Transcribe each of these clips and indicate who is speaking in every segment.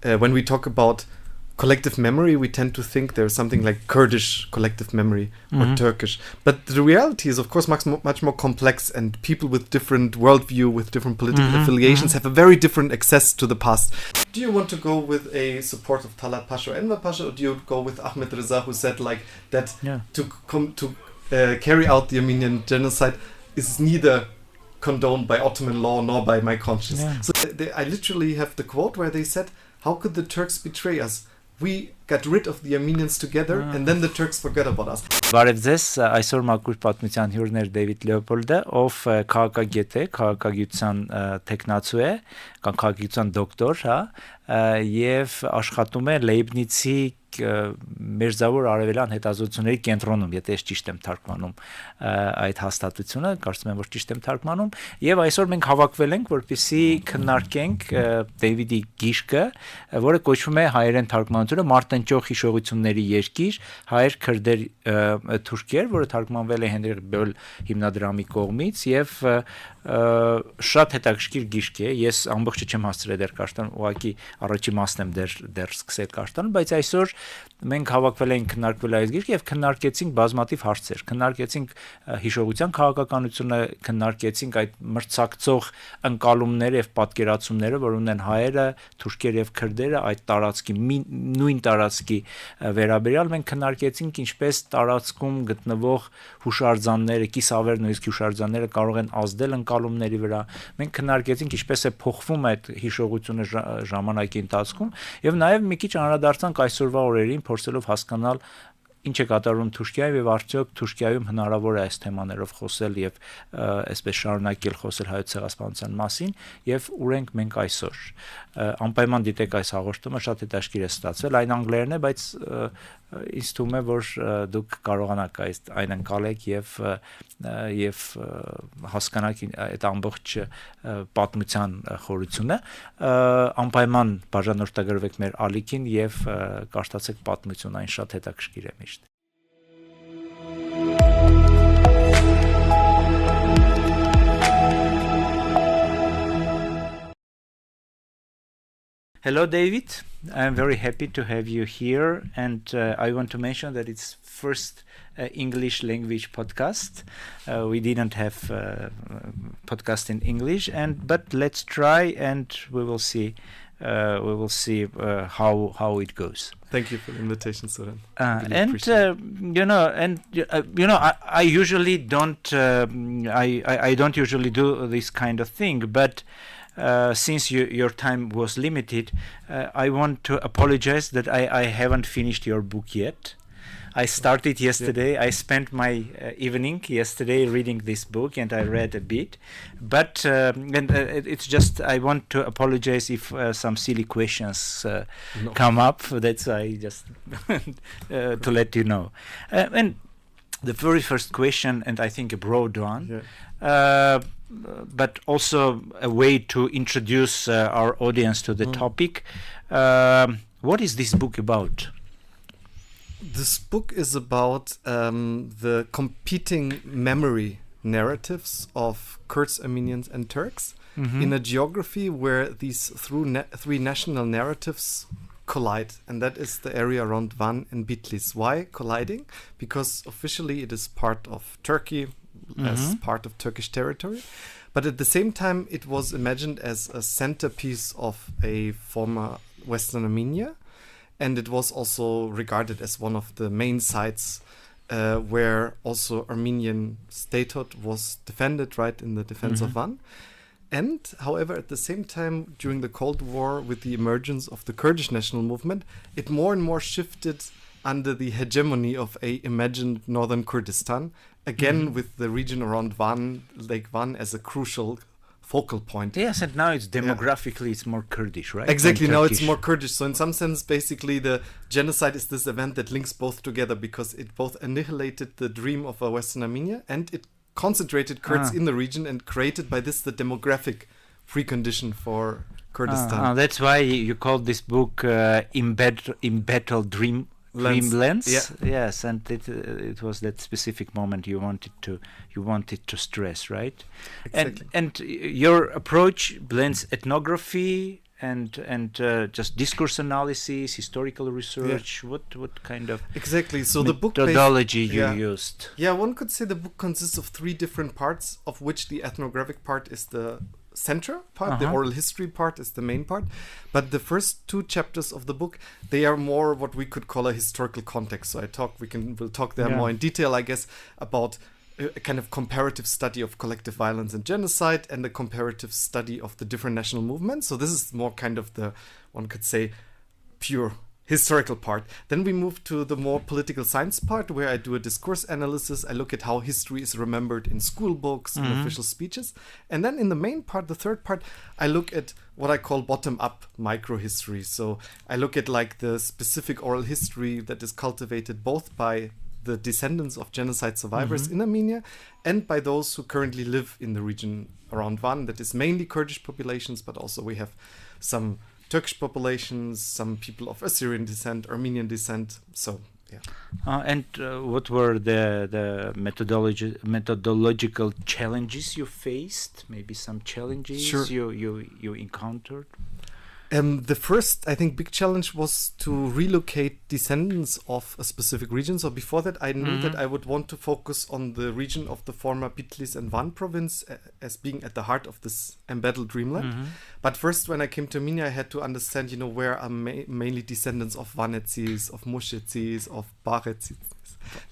Speaker 1: when we talk about collective memory, we tend to think there's something like Kurdish collective memory or Turkish. But the reality is, of course, much more complex, and people with different worldview, with different political affiliations, have a very different access to the past. Do you want to go with a support of Talat Pasha or Enver Pasha, or do you go with Ahmed Reza, who said like that to carry out the Armenian genocide is neither condoned by Ottoman law nor by my conscience? So I literally have the quote where they said, "How could the Turks betray us? We got rid of the Armenians together, and then the Turks forgot about us."
Speaker 2: Բարև ձեզ, այսօր Մաքուր Պատմության հյուրն էր Դավիթ Լեուպօլդը, ով քաղաքագետ է, քաղաքագիտության տեխնացու է, կամ քաղաքագիտության դոկտոր, եւ աշխատում է Լեյբնիցի Մերձավոր Արևելյան հետազոտությունների կենտրոնում, եթե ես ճիշտ եմ թարգմանում այդ հաստատությունը, կարծում եմ, որ ճիշտ եմ թարգմանում, եւ այսօր մենք հավաքվել ենք, որպեսզի քննարկենք Դավիթի գիրքը, որը կոչվում է Հայերեն թարգմանությունը Մարտնչող հիշողությունների երկիր, Հայեր, քրդեր, թուրքեր, որը թարգմանվել է Հենրիխ Բոլ հիմնադրամի կողմից, եւ շատ հետաքրքիր գիրք է։ Ես ամբողջը չեմ հասցրել դեռ կարդալ, ուղղակի առաջի մասն եմ դեռ սկսել կարդալ, բայց այսօր մենք հավաքվել ենք քննարկվել այս գիրքը եւ քննարկեցինք բազմաթիվ հարցեր, քննարկեցինք հիշողության քաղաքականությունը, քննարկեցինք այդ մրցակցող ընկալումները եւ պատկերացումները, որ ունեն հայերը, թուրքերը եւ քրդերը այդ տարածքի նույն տարածքի վերաբերյալ, մենք քննարկեցինք ինչպես տարածքում գտնվող հուշարձանները, կիսավեր նույնիսկ հուշարձանները կարող են ազդել ընկալումների վրա։ Մենք քննարկեցինք ինչպես է փոխվում այդ հիշողությունը ժամանակի ընթացքում եւ նաեւ մի քիչ անդրադարձանք այսօրվա օրերին, փորձելով հասկանալ ինչ է կատարվում Թուրքիայում եւ արդյոք Թուրքիայում հնարավոր է այս թեմաներով խոսել եւ այսպես շարունակել խոսել հայոց ցեղասպանության մասին եւ ուր ենք մենք այսօր։ Անպայման դիտեք այս հաղորդումը, շատ հետաքրքիր է ստացվել, այն անգլերեն է, բայց ինձ թվում է, որ դուք կարողանաք այն ընկալեք եւ հասկանաք այդ ամբողջ պատմության խորությունը։ Անպայման բաժանորդագրվեք մեր ալիքին եւ կարդացեք պատմություն, այն շատ հետաքրքիր է միշտ։ Hello, David. I'm very happy to have you here, and I want to mention that it's first English language podcast. We didn't have podcast in English, but let's try, and we will see. How it goes.
Speaker 1: Thank you for the invitation, Soren.
Speaker 2: I usually don't. I don't usually do this kind of thing, but. Since your time was limited, I want to apologize that I haven't finished your book yet. I started yesterday. I spent my evening yesterday reading this book, and I read a bit. But it's just I want to apologize if some silly questions come up. That's I just to let you know. And the very first question, and I think a broad one. But also a way to introduce our audience to the topic. What is this book about?
Speaker 1: This book is about the competing memory narratives of Kurds, Armenians, and Turks in a geography where these three national narratives collide, and that is the area around Van and Bitlis. Why colliding? Because officially it is part of Turkey, as part of Turkish territory, but at the same time it was imagined as a centerpiece of a former Western Armenia, and it was also regarded as one of the main sites where also Armenian statehood was defended, right, in the defense of Van. And however, at the same time, during the Cold War, with the emergence of the Kurdish national movement, it more and more shifted under the hegemony of a imagined northern Kurdistan, again with the region around Van, Lake Van, as a crucial focal point.
Speaker 2: Yes, and now it's demographically it's more Kurdish, right?
Speaker 1: Exactly, now it's more Kurdish. So in some sense, basically the genocide is this event that links both together, because it both annihilated the dream of a Western Armenia and it concentrated Kurds in the region and created by this the demographic precondition for Kurdistan.
Speaker 2: That's why you called this book Embattled Dream Lens.
Speaker 1: Yeah.
Speaker 2: Yes, and it was that specific moment you wanted to stress, right?
Speaker 1: Exactly.
Speaker 2: And your approach blends ethnography just discourse analysis, historical research. What kind of
Speaker 1: exactly? So the book
Speaker 2: methodology you used?
Speaker 1: Yeah, one could say the book consists of 3 different parts, of which the ethnographic part is the center part, the oral history part is the main part, but the first 2 chapters of the book, they are more what we could call a historical context. So we'll talk there more in detail, I guess, about a kind of comparative study of collective violence and genocide and a comparative study of the different national movements. So this is more kind of the, one could say, pure historical part. Then we move to the more political science part, where I do a discourse analysis. I look at how history is remembered in school books and official speeches. And then in the main part, the third part, I look at what I call bottom-up micro-history. So I look at like the specific oral history that is cultivated both by the descendants of genocide survivors in Armenia and by those who currently live in the region around Van. That is mainly Kurdish populations, but also we have some Turkish populations, some people of Assyrian descent, Armenian descent. So, yeah.
Speaker 2: And what were the methodological challenges you faced? Maybe some challenges you encountered?
Speaker 1: The first, I think, big challenge was to relocate descendants of a specific region. So before that, I knew that I would want to focus on the region of the former Bitlis and Van province as being at the heart of this embattled dreamland. But first, when I came to Armenia, I had to understand, where are mainly descendants of Vanetsis, of Mushetsis, of Baretsis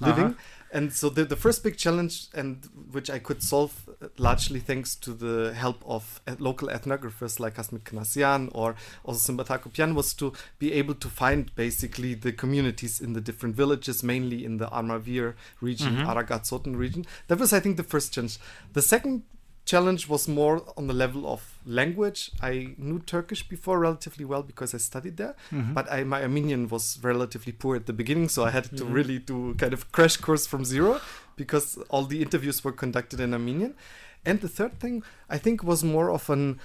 Speaker 1: living. And so the first big challenge, and which I could solve largely thanks to the help of local ethnographers like Hasmit Kanasian or also Simbat Hakopian, was to be able to find basically the communities in the different villages, mainly in the Armavir region, Aragat-Soten region. That was, I think, the first challenge. The second challenge was more on the level of language. I knew Turkish before relatively well because I studied there, but my Armenian was relatively poor at the beginning, so I had to really do kind of crash course from zero because all the interviews were conducted in Armenian. And the third thing, I think, was more of an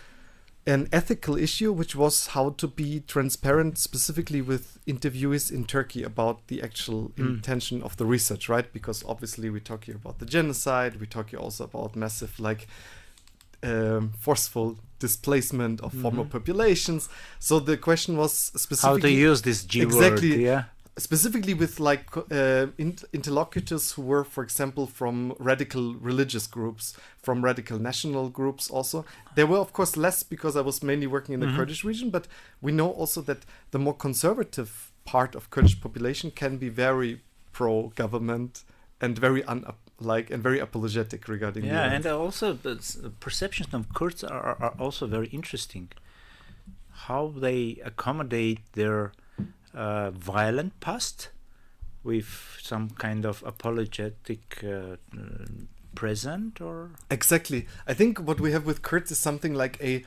Speaker 1: ethical issue, which was how to be transparent specifically with interviewees in Turkey about the actual intention of the research, right? Because obviously we talk here about the genocide, we talk here also about massive forceful displacement of former populations. So the question was specifically
Speaker 2: how to use this G word,
Speaker 1: specifically with interlocutors who were, for example, from radical religious groups, from radical national groups also. There were, of course, less because I was mainly working in the Kurdish region, but we know also that the more conservative part of Kurdish population can be very pro-government and very very apologetic regarding
Speaker 2: and also the perceptions of Kurds are also very interesting. How they accommodate their violent past with some kind of apologetic present, or
Speaker 1: exactly. I think what we have with Kurds is something like a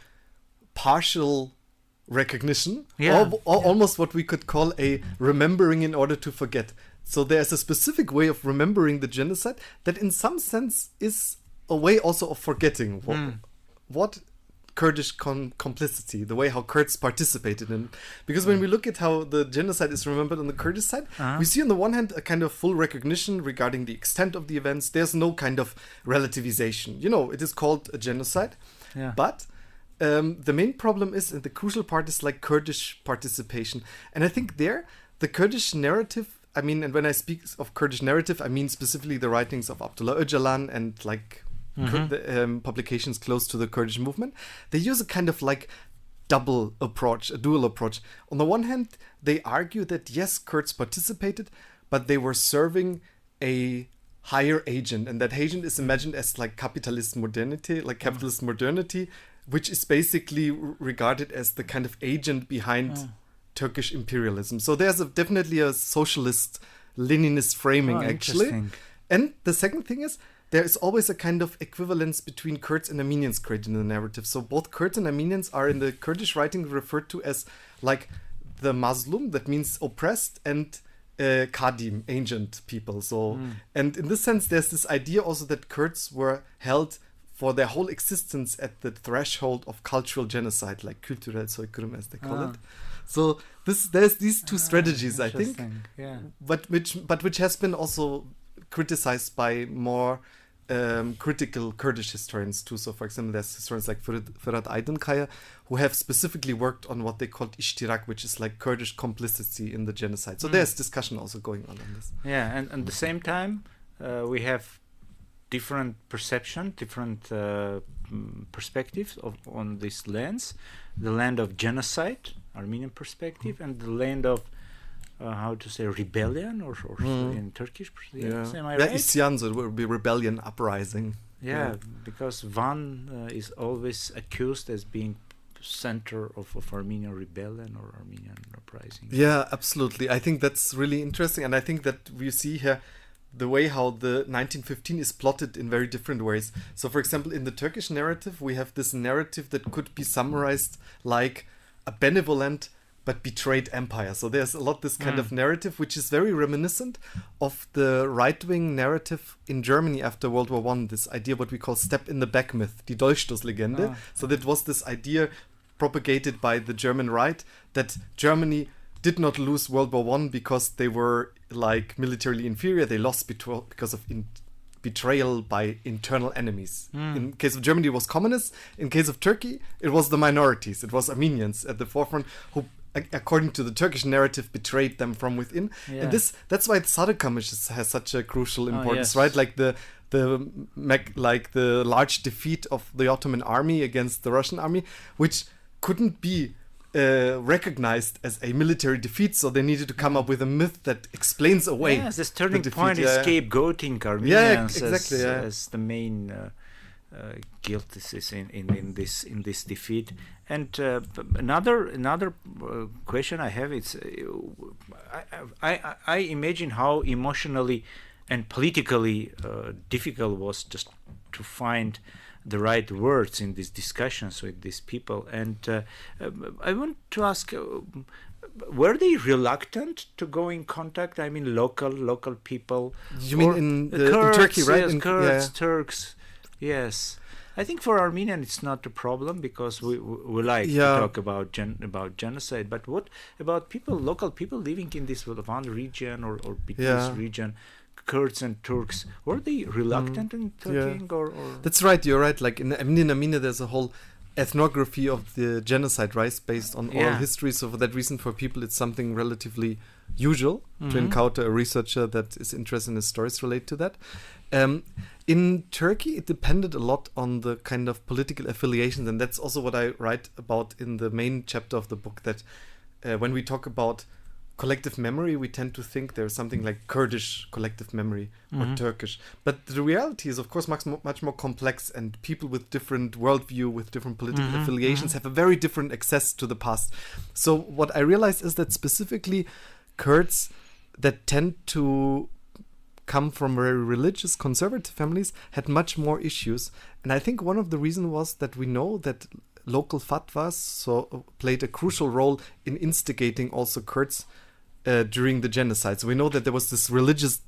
Speaker 1: partial recognition, almost what we could call a remembering in order to forget. So there's a specific way of remembering the genocide that in some sense is a way also of forgetting what Kurdish complicity, the way how Kurds participated in. Because when we look at how the genocide is remembered on the Kurdish side, we see on the one hand a kind of full recognition regarding the extent of the events. There's no kind of relativization. It is called a genocide. But the main problem is, and the crucial part is like Kurdish participation. And I think there, the Kurdish narrative, and when I speak of Kurdish narrative, I mean specifically the writings of Abdullah Öcalan and publications close to the Kurdish movement. They use a kind of dual approach. On the one hand, they argue that yes, Kurds participated, but they were serving a higher agent, and that agent is imagined as capitalist modernity, which is basically regarded as the kind of agent behind Turkish imperialism. So there's definitely a socialist Leninist framing actually. And the second thing is, there is always a kind of equivalence between Kurds and Armenians created in the narrative. So both Kurds and Armenians are in the Kurdish writing referred to as the Mazlum, that means oppressed, and Kadim, ancient people. So, and in this sense, there's this idea also that Kurds were held for their whole existence at the threshold of cultural genocide, like kültürel soykırım as they call it. So there's these two strategies, I think, but which has been also criticized by more critical Kurdish historians too. So, for example, there's historians like Ferhat Aydınkaya who have specifically worked on what they called ishtirak, which is like Kurdish complicity in the genocide. So there's discussion also going on this.
Speaker 2: Yeah, and at the same time, we have different perception, different perspectives on this lands. The land of genocide, Armenian perspective, and the land of how to say rebellion or in Turkish. Am I right?
Speaker 1: Isyan, so it would be rebellion, uprising.
Speaker 2: Yeah, because Van is always accused as being center of Armenian rebellion or Armenian uprising.
Speaker 1: Yeah, absolutely. I think that's really interesting, and I think that we see here the way how the 1915 is plotted in very different ways. So, for example, in the Turkish narrative, we have this narrative that could be summarized like a benevolent but betrayed empire. So there's a lot this kind of narrative, which is very reminiscent of the right-wing narrative in Germany after World War I, this idea what we call step in the back myth, die Dolchstoßlegende. So that was this idea propagated by the German right that Germany did not lose World War I because they were like militarily inferior. They lost because of betrayal by internal enemies. In case of Germany, it was communists. In case of Turkey, it was the minorities. It was Armenians at the forefront who, according to the Turkish narrative, betrayed them from within. Yeah. And that's why Sarıkamış has such a crucial importance, right? Like the large defeat of the Ottoman army against the Russian army, which couldn't be recognized as a military defeat, so they needed to come up with a myth that explains away.
Speaker 2: Yes, this turning point is scapegoating Armenians as the main guilt is in this defeat. And another question I have is, I imagine how emotionally and politically difficult was just to find the right words in these discussions with these people. And I want to ask, were they reluctant to go in contact? I mean, local people.
Speaker 1: You mean in Turkey, right?
Speaker 2: Yes, Kurds, Turks. Yes. I think for Armenian it's not a problem because we like to talk about genocide. But what about local people living in this Van region or this region? Kurds and Turks, were they reluctant in talking or?
Speaker 1: That's right, you're right. Like in Armenia there's a whole ethnography of the genocide, right, based on oral history. So for that reason, for people it's something relatively usual to encounter a researcher that is interested in his stories related to that. In Turkey it depended a lot on the kind of political affiliations, and that's also what I write about in the main chapter of the book, that when we talk about collective memory, we tend to think there's something like Kurdish collective memory or Turkish. But the reality is, of course, much more complex, and people with different worldview, with different political affiliations have a very different access to the past. So what I realized is that specifically Kurds that tend to come from very religious, conservative families had much more issues. And I think one of the reasons was that we know that local fatwas played a crucial role in instigating also Kurds during the genocide. So we know that there was this religious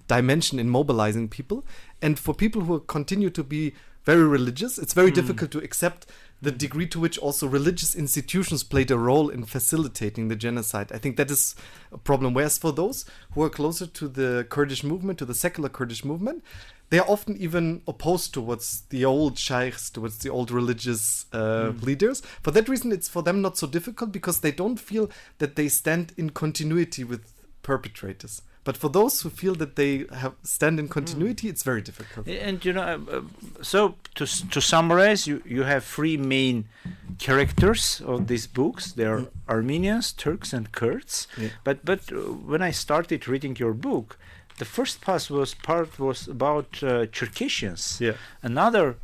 Speaker 1: dimension in mobilizing people, and for people who continue to be very religious, it's very difficult to accept the degree to which also religious institutions played a role in facilitating the genocide. I think that is a problem. Whereas for those who are closer to the Kurdish movement, to the secular Kurdish movement, they are often even opposed towards the old sheikhs, towards the old religious leaders. For that reason, it's for them not so difficult, because they don't feel that they stand in continuity with perpetrators. But for those who feel that they stand in continuity, it's very difficult.
Speaker 2: And so to summarize, you have three main characters of these books. They are Armenians, Turks, and Kurds. Yeah. But when I started reading your book, the first part was about Circassians. Yeah. Another,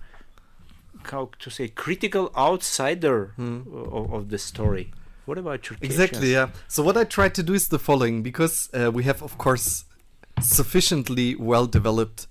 Speaker 2: how to say, critical outsider of the story. What about Circassians?
Speaker 1: Exactly, yeah. So what I tried to do is the following, because we have, of course, sufficiently well-developed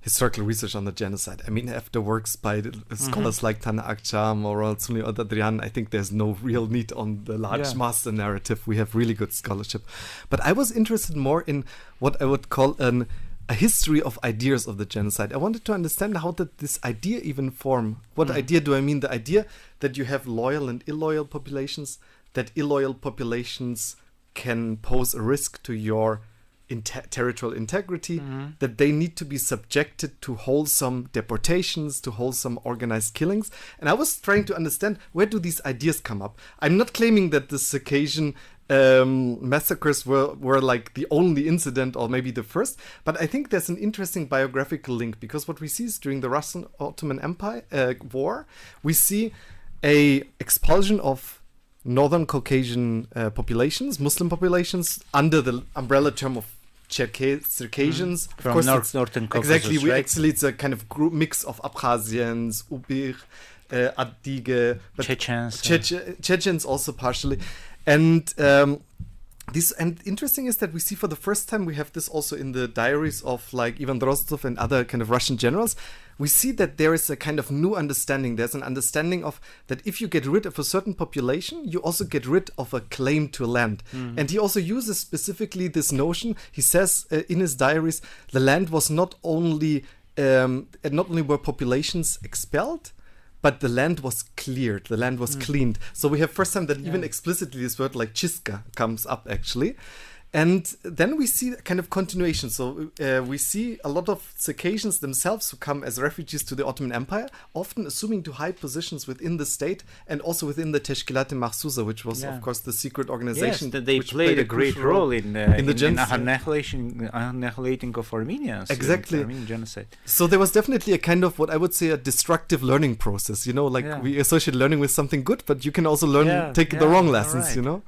Speaker 1: historical research on the genocide. I mean, after works by scholars like Tana Akçam or Altsuni or Adrian, I think there's no real need on the large master narrative. We have really good scholarship. But I was interested more in what I would call a history of ideas of the genocide. I wanted to understand how did this idea even form. What idea do I mean? The idea that you have loyal and illoyal populations, that illoyal populations can pose a risk to your territorial integrity, that they need to be subjected to wholesome deportations, to wholesome organized killings. And I was trying to understand, where do these ideas come up? I'm not claiming that the Circassian massacres were like the only incident or maybe the first, but I think there's an interesting biographical link, because what we see is during the Russian Ottoman Empire war, we see a expulsion of Northern Caucasian populations, Muslim populations, under the umbrella term of Circassians.
Speaker 2: From Northern Caucasus,
Speaker 1: exactly.
Speaker 2: right?
Speaker 1: Actually, it's a kind of group mix of Abkhazians, Ubir, Adige, Chechens also partially. And and interesting is that we see for the first time, we have this also in the diaries of like Ivan Drozdov and other kind of Russian generals. We see that there is a kind of new understanding. There's an understanding of that if you get rid of a certain population, you also get rid of a claim to land. And he also uses specifically this notion. He says in his diaries, the land was not only were populations expelled, but the land was cleared, the land was cleaned. So we have first time that even explicitly this word like chiska comes up actually. And then we see a kind of continuation. So we see a lot of Circassians themselves who come as refugees to the Ottoman Empire, often assuming to high positions within the state and also within the Teshkilat-e Makhsusa, which was, of course, the secret organization.
Speaker 2: Yes, they played a great role in the annihilating of Armenians.
Speaker 1: Exactly.
Speaker 2: Armenian genocide.
Speaker 1: So there was definitely a kind of what I would say a destructive learning process. You know, like we associate learning with something good, but you can also learn take the wrong lessons. You know.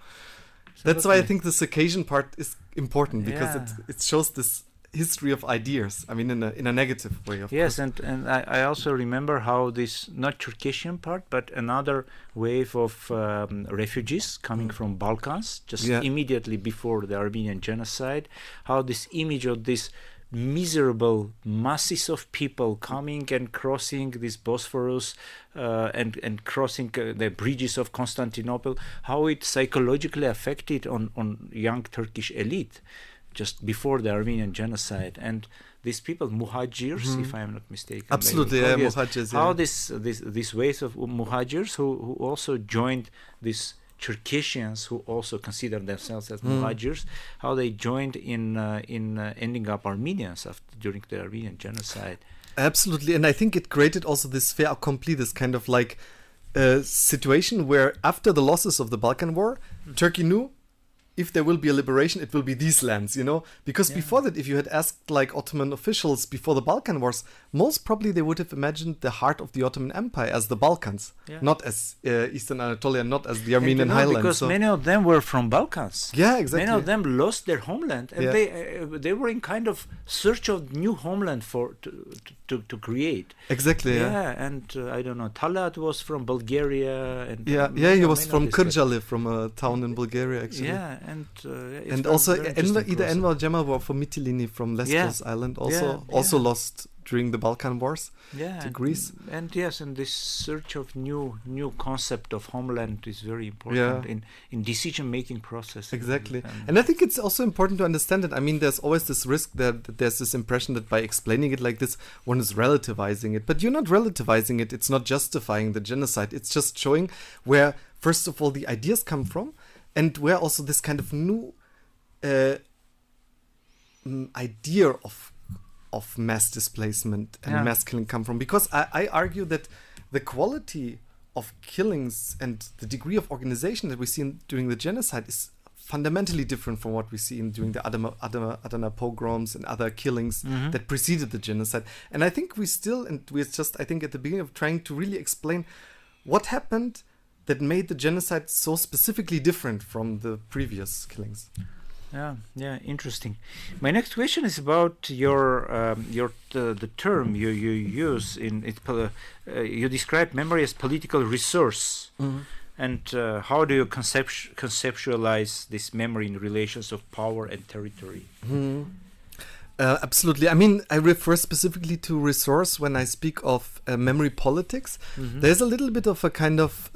Speaker 1: That's why I think the Circassian part is important, because it shows this history of ideas. I mean, in a negative way, of course.
Speaker 2: And I also remember how this, not Circassian part, but another wave of refugees coming from Balkans, just immediately before the Armenian genocide, how this image of this miserable masses of people coming and crossing this Bosphorus and crossing the bridges of Constantinople, how it psychologically affected on young Turkish elite just before the Armenian genocide. And these people, muhajirs, if I am not mistaken.
Speaker 1: Absolutely, muhajirs.
Speaker 2: How this waves of muhajirs who also joined this Circassians, who also consider themselves as muhajirs, how they joined in ending up Armenians during the Armenian genocide.
Speaker 1: Absolutely, and I think it created also this fait accompli, this kind of like situation where after the losses of the Balkan War, Turkey knew if there will be a liberation, it will be these lands, you know? Because before that, if you had asked like Ottoman officials before the Balkan Wars, most probably they would have imagined the heart of the Ottoman Empire as the Balkans, not as Eastern Anatolia, not as the Armenian highlands.
Speaker 2: Because many of them were from Balkans.
Speaker 1: Yeah, exactly.
Speaker 2: Many of them lost their homeland, and they were in kind of search of new homeland to create.
Speaker 1: Exactly.
Speaker 2: And I don't know, Talat was from Bulgaria. And
Speaker 1: he was from Kırcalı, from a town in Bulgaria, actually. And also either Enver or Cemal were from Mytilene, from Lesbos Island, also lost during the Balkan Wars to Greece.
Speaker 2: And this search of new concept of homeland is very important in decision-making process.
Speaker 1: Exactly. And I think it's also important to understand that, I mean, there's always this risk that there's this impression that by explaining it like this, one is relativizing it. But you're not relativizing it. It's not justifying the genocide. It's just showing where, first of all, the ideas come from, and where also this kind of new idea of mass displacement and mass killing come from. Because I argue that the quality of killings and the degree of organization that we see during the genocide is fundamentally different from what we see during the Adana pogroms and other killings that preceded the genocide. And I think we're just, I think, at the beginning of trying to really explain what happened that made the genocide so specifically different from the previous killings.
Speaker 2: Interesting. My next question is about the term you use in it. You describe memory as political resource, and how do you conceptualize this memory in relations of power and territory?
Speaker 1: Absolutely. I mean, I refer specifically to resource when I speak of memory politics. There's a little bit of a kind of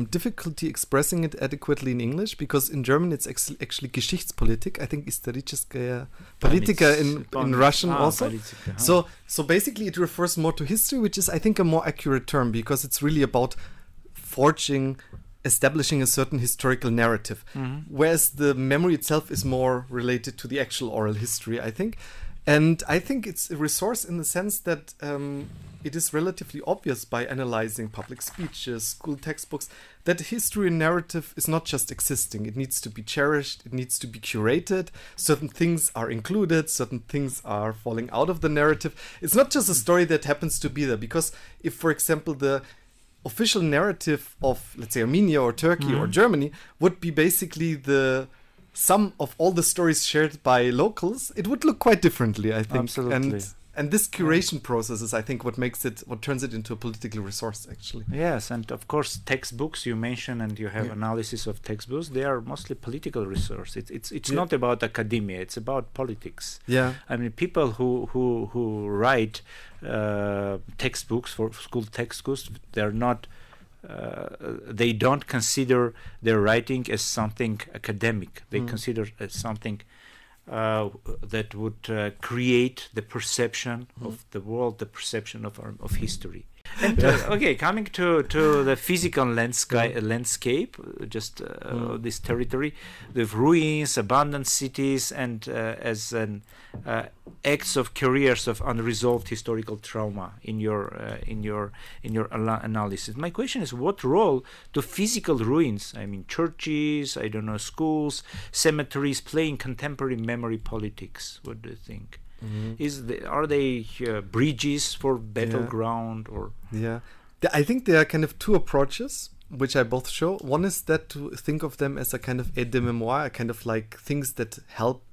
Speaker 1: difficulty expressing it adequately in English, because in German it's actually Geschichtspolitik. I think историческая политика in Russian also. So basically it refers more to history, which is, I think, a more accurate term, because it's really about forging establishing a certain historical narrative, whereas the memory itself is more related to the actual oral history, I think. And I think it's a resource in the sense that it is relatively obvious by analyzing public speeches, school textbooks, that history and narrative is not just existing. It needs to be cherished, it needs to be curated. Certain things are included, certain things are falling out of the narrative. It's not just a story that happens to be there, because if, for example, the official narrative of, let's say, Armenia or Turkey or Germany would be basically the sum of all the stories shared by locals, it would look quite differently, I think.
Speaker 2: Absolutely.
Speaker 1: And this curation process is, I think, what turns it into a political resource, actually.
Speaker 2: Yes, and of course, textbooks you mentioned, and you have analysis of textbooks. They are mostly political resource. It's not about academia. It's about politics.
Speaker 1: Yeah.
Speaker 2: I mean, people who write textbooks for school textbooks, they're not. They don't consider their writing as something academic. They consider as something that would create the perception of the world, the perception of history. And okay, coming to the physical landscape, just this territory, the ruins, abandoned cities, and as an acts of careers of unresolved historical trauma in your analysis. My question is, what role do physical ruins, I mean churches, I don't know, schools, cemeteries, play in contemporary memory politics? What do you think? Are they bridges for battleground or?
Speaker 1: Yeah, I think there are kind of two approaches which I both show. One is that to think of them as a kind of aide de mémoire, a kind of like things that help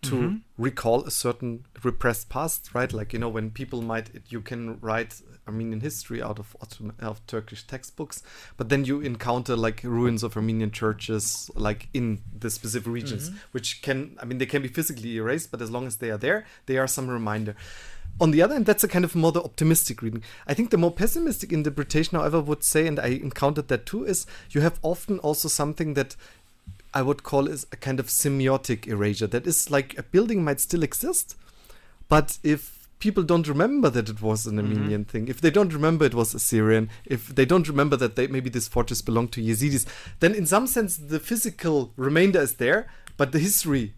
Speaker 1: to recall a certain repressed past, right? Like, when people you can write Armenian history out of Turkish textbooks, but then you encounter like ruins of Armenian churches, like in the specific regions, which they can be physically erased, but as long as they are there, they are some reminder. On the other hand, that's a kind of more the optimistic reading. I think the more pessimistic interpretation, however, would say, and I encountered that too, is you have often also something that I would call is a kind of semiotic erasure. That is like a building might still exist, but if people don't remember that it was an Armenian thing, if they don't remember it was Assyrian, if they don't remember that maybe this fortress belonged to Yazidis, then in some sense the physical remainder is there, but the history,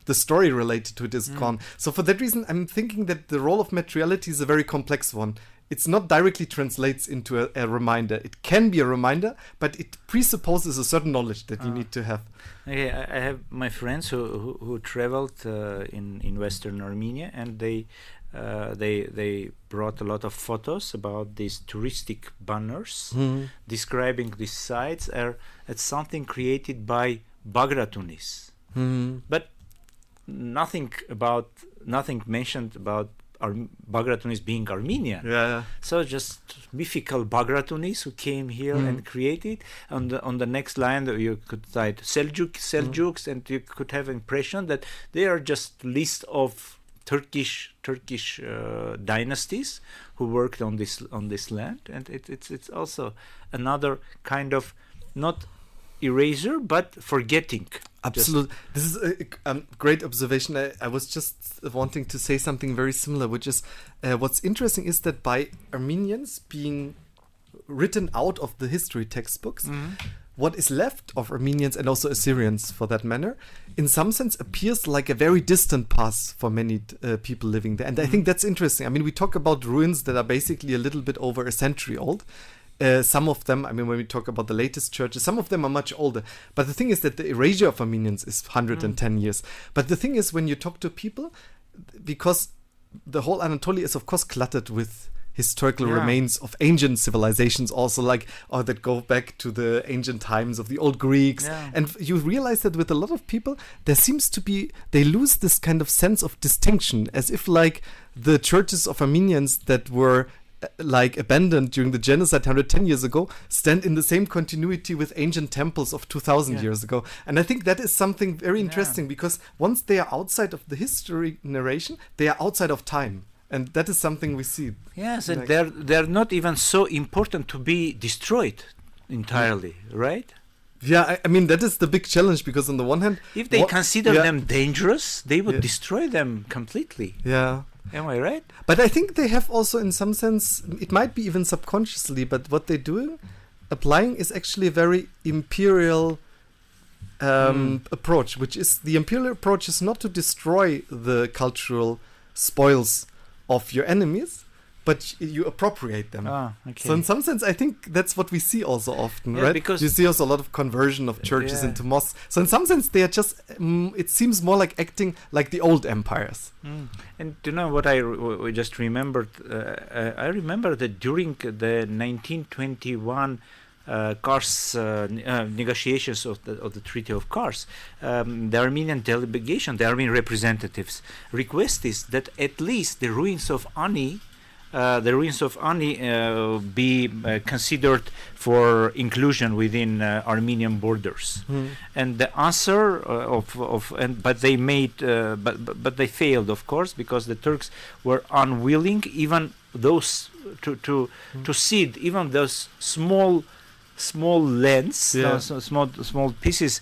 Speaker 1: the story related to it is gone. So for that reason, I'm thinking that the role of materiality is a very complex one. It's not directly translates into a reminder. It can be a reminder, but it presupposes a certain knowledge that you need to have.
Speaker 2: Okay, I have my friends who traveled in Western Armenia, and they brought a lot of photos about these touristic banners describing these sites as something created by Bagratunis, but nothing mentioned about Bagratunis being Armenian.
Speaker 1: Yeah.
Speaker 2: So just mythical Bagratunis who came here and created. On the next line you could write Seljuks, and you could have impression that they are just list of Turkish dynasties who worked on this land, and it's also another kind of not eraser but forgetting.
Speaker 1: Absolutely. This is a great observation. I was just wanting to say something very similar, which is what's interesting is that by Armenians being written out of the history textbooks, what is left of Armenians and also Assyrians for that matter, in some sense appears like a very distant past for many people living there. And I think that's interesting. I mean, we talk about ruins that are basically a little bit over a century old. Some of them, I mean, when we talk about the latest churches, some of them are much older. But the thing is that the erasure of Armenians is 110 years. But the thing is, when you talk to people, because the whole Anatolia is, of course, cluttered with historical remains of ancient civilizations also, like, that go back to the ancient times of the old Greeks. And you realize that with a lot of people, there seems to be, they lose this kind of sense of distinction, as if, like, the churches of Armenians that were like abandoned during the genocide 110 years ago stand in the same continuity with ancient temples of 2000 years ago. And I think that is something very interesting, because once they are outside of the history narration, they are outside of time. And that is something we see.
Speaker 2: Yes, and they're not even so important to be destroyed entirely, right?
Speaker 1: Yeah, I mean, that is the big challenge, because on the one hand,
Speaker 2: if they consider them dangerous, they would destroy them completely.
Speaker 1: Yeah.
Speaker 2: Am I right?
Speaker 1: But I think they have also, in some sense, it might be even subconsciously, but what they do applying is actually a very imperial approach, which is the imperial approach is not to destroy the cultural spoils of your enemies, but you appropriate them. So in some sense, I think that's what we see also often, right? Because you see also a lot of conversion of churches into mosques. So in some sense, they are just, it seems more like acting like the old empires.
Speaker 2: And you know what I just remembered? I remember that during the 1921 Kars negotiations of the Treaty of Kars, the Armenian delegation, the Armenian representatives, requested that at least the ruins of Ani be considered for inclusion within Armenian borders. And the answer but they failed, of course, because the Turks were unwilling even those to cede even those small lands, small pieces,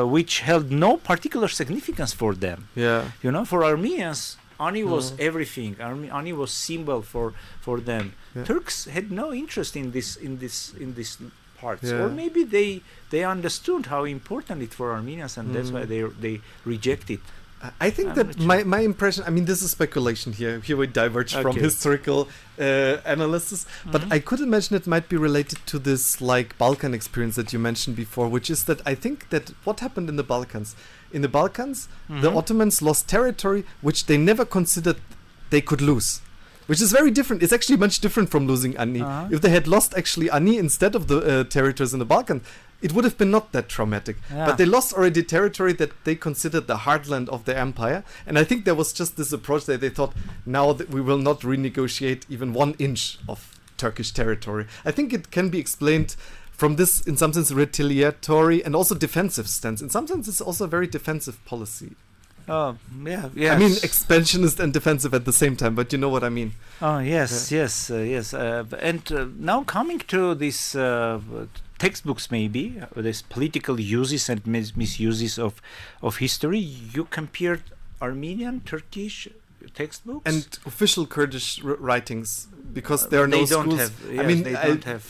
Speaker 2: which held no particular significance for them. You know, for Armenians, Ani was everything. Ani was symbol for them. Turks had no interest in this parts, or maybe they understood how important it for Armenians, and that's why they rejected.
Speaker 1: I think that my impression, I mean, this is speculation here. Here we diverge from historical analysis, but I could imagine it might be related to this like Balkan experience that you mentioned before, which is that I think that what happened in the Balkans, the Ottomans lost territory which they never considered they could lose, which is very different. It's actually much different from losing Ani. If they had lost actually Ani instead of the territories in the Balkans, it would have been not that traumatic. But they lost already territory that they considered the heartland of their empire. And I think there was just this approach that they thought, now that we will not renegotiate even 1 inch of Turkish territory. I think it can be explained from this, in some sense, retaliatory and also defensive stance. In some sense, it's also a very defensive policy.
Speaker 2: I
Speaker 1: mean, expansionist and defensive at the same time, but you know what I mean.
Speaker 2: Yes. And now coming to this textbooks, maybe this political uses and misuses of history, you compared Armenian, Turkish textbooks
Speaker 1: and official Kurdish writings, because there are no schools.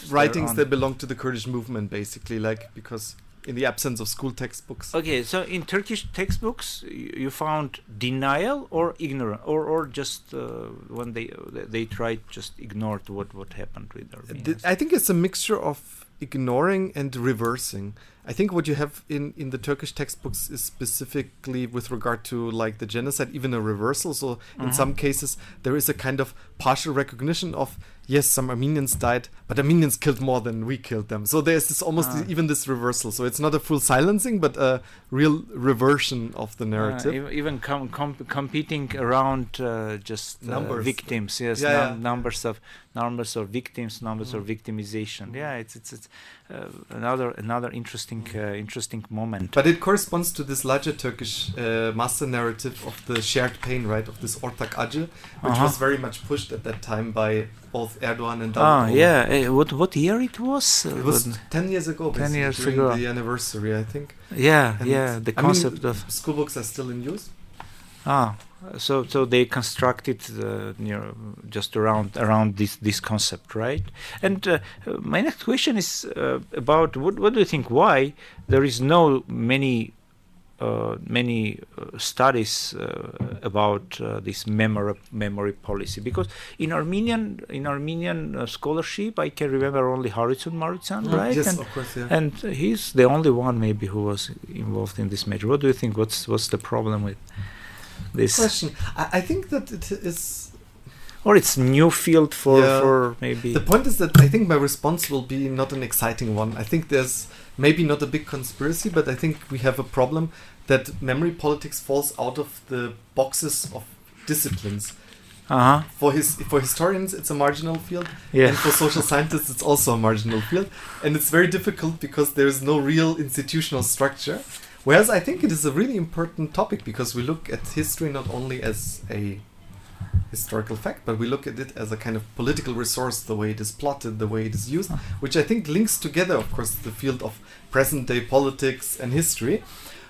Speaker 1: Writings that belong to the Kurdish movement, basically, like, because in the absence of school textbooks.
Speaker 2: Okay, so in Turkish textbooks, you found denial or ignorance, or just when they tried just ignored what happened with Armenians?
Speaker 1: I think it's a mixture of ignoring and reversing. I think what you have in the Turkish textbooks is specifically with regard to like the genocide, even a reversal. So in some cases, there is a kind of partial recognition of, yes, some Armenians died, but Armenians killed more than we killed them. So there's this almost even this reversal. So it's not a full silencing, but a real reversion of the narrative.
Speaker 2: Even competing around just
Speaker 1: numbers.
Speaker 2: Victims. Yes, numbers of victims, numbers of victimization. Yeah, it's another interesting moment.
Speaker 1: But it corresponds to this larger Turkish master narrative of the shared pain, right? Of this ortak acı, which was very much pushed at that time by both Erdogan and Davut.
Speaker 2: What year it was?
Speaker 1: It was 10 years ago.
Speaker 2: 10 years
Speaker 1: during
Speaker 2: ago.
Speaker 1: The anniversary, I think.
Speaker 2: The concept of
Speaker 1: school books are still in use.
Speaker 2: So they constructed just around this concept, right? And my next question is about what do you think? Why there is no many studies about this memory policy? Because in Armenian scholarship, I can remember only Haritsun Marutsan, right?
Speaker 1: Yes, of course, yeah.
Speaker 2: And he's the only one maybe who was involved in this major. What do you think? What's the problem with this
Speaker 1: question? I think that it is,
Speaker 2: or it's new field for maybe.
Speaker 1: The point is that I think my response will be not an exciting one. I think there's maybe not a big conspiracy, but I think we have a problem that memory politics falls out of the boxes of disciplines. For historians, it's a marginal field, and for social scientists, it's also a marginal field, and it's very difficult because there is no real institutional structure. Whereas I think it is a really important topic because we look at history not only as a historical fact, but we look at it as a kind of political resource, the way it is plotted, the way it is used, which I think links together, of course, the field of present-day politics and history.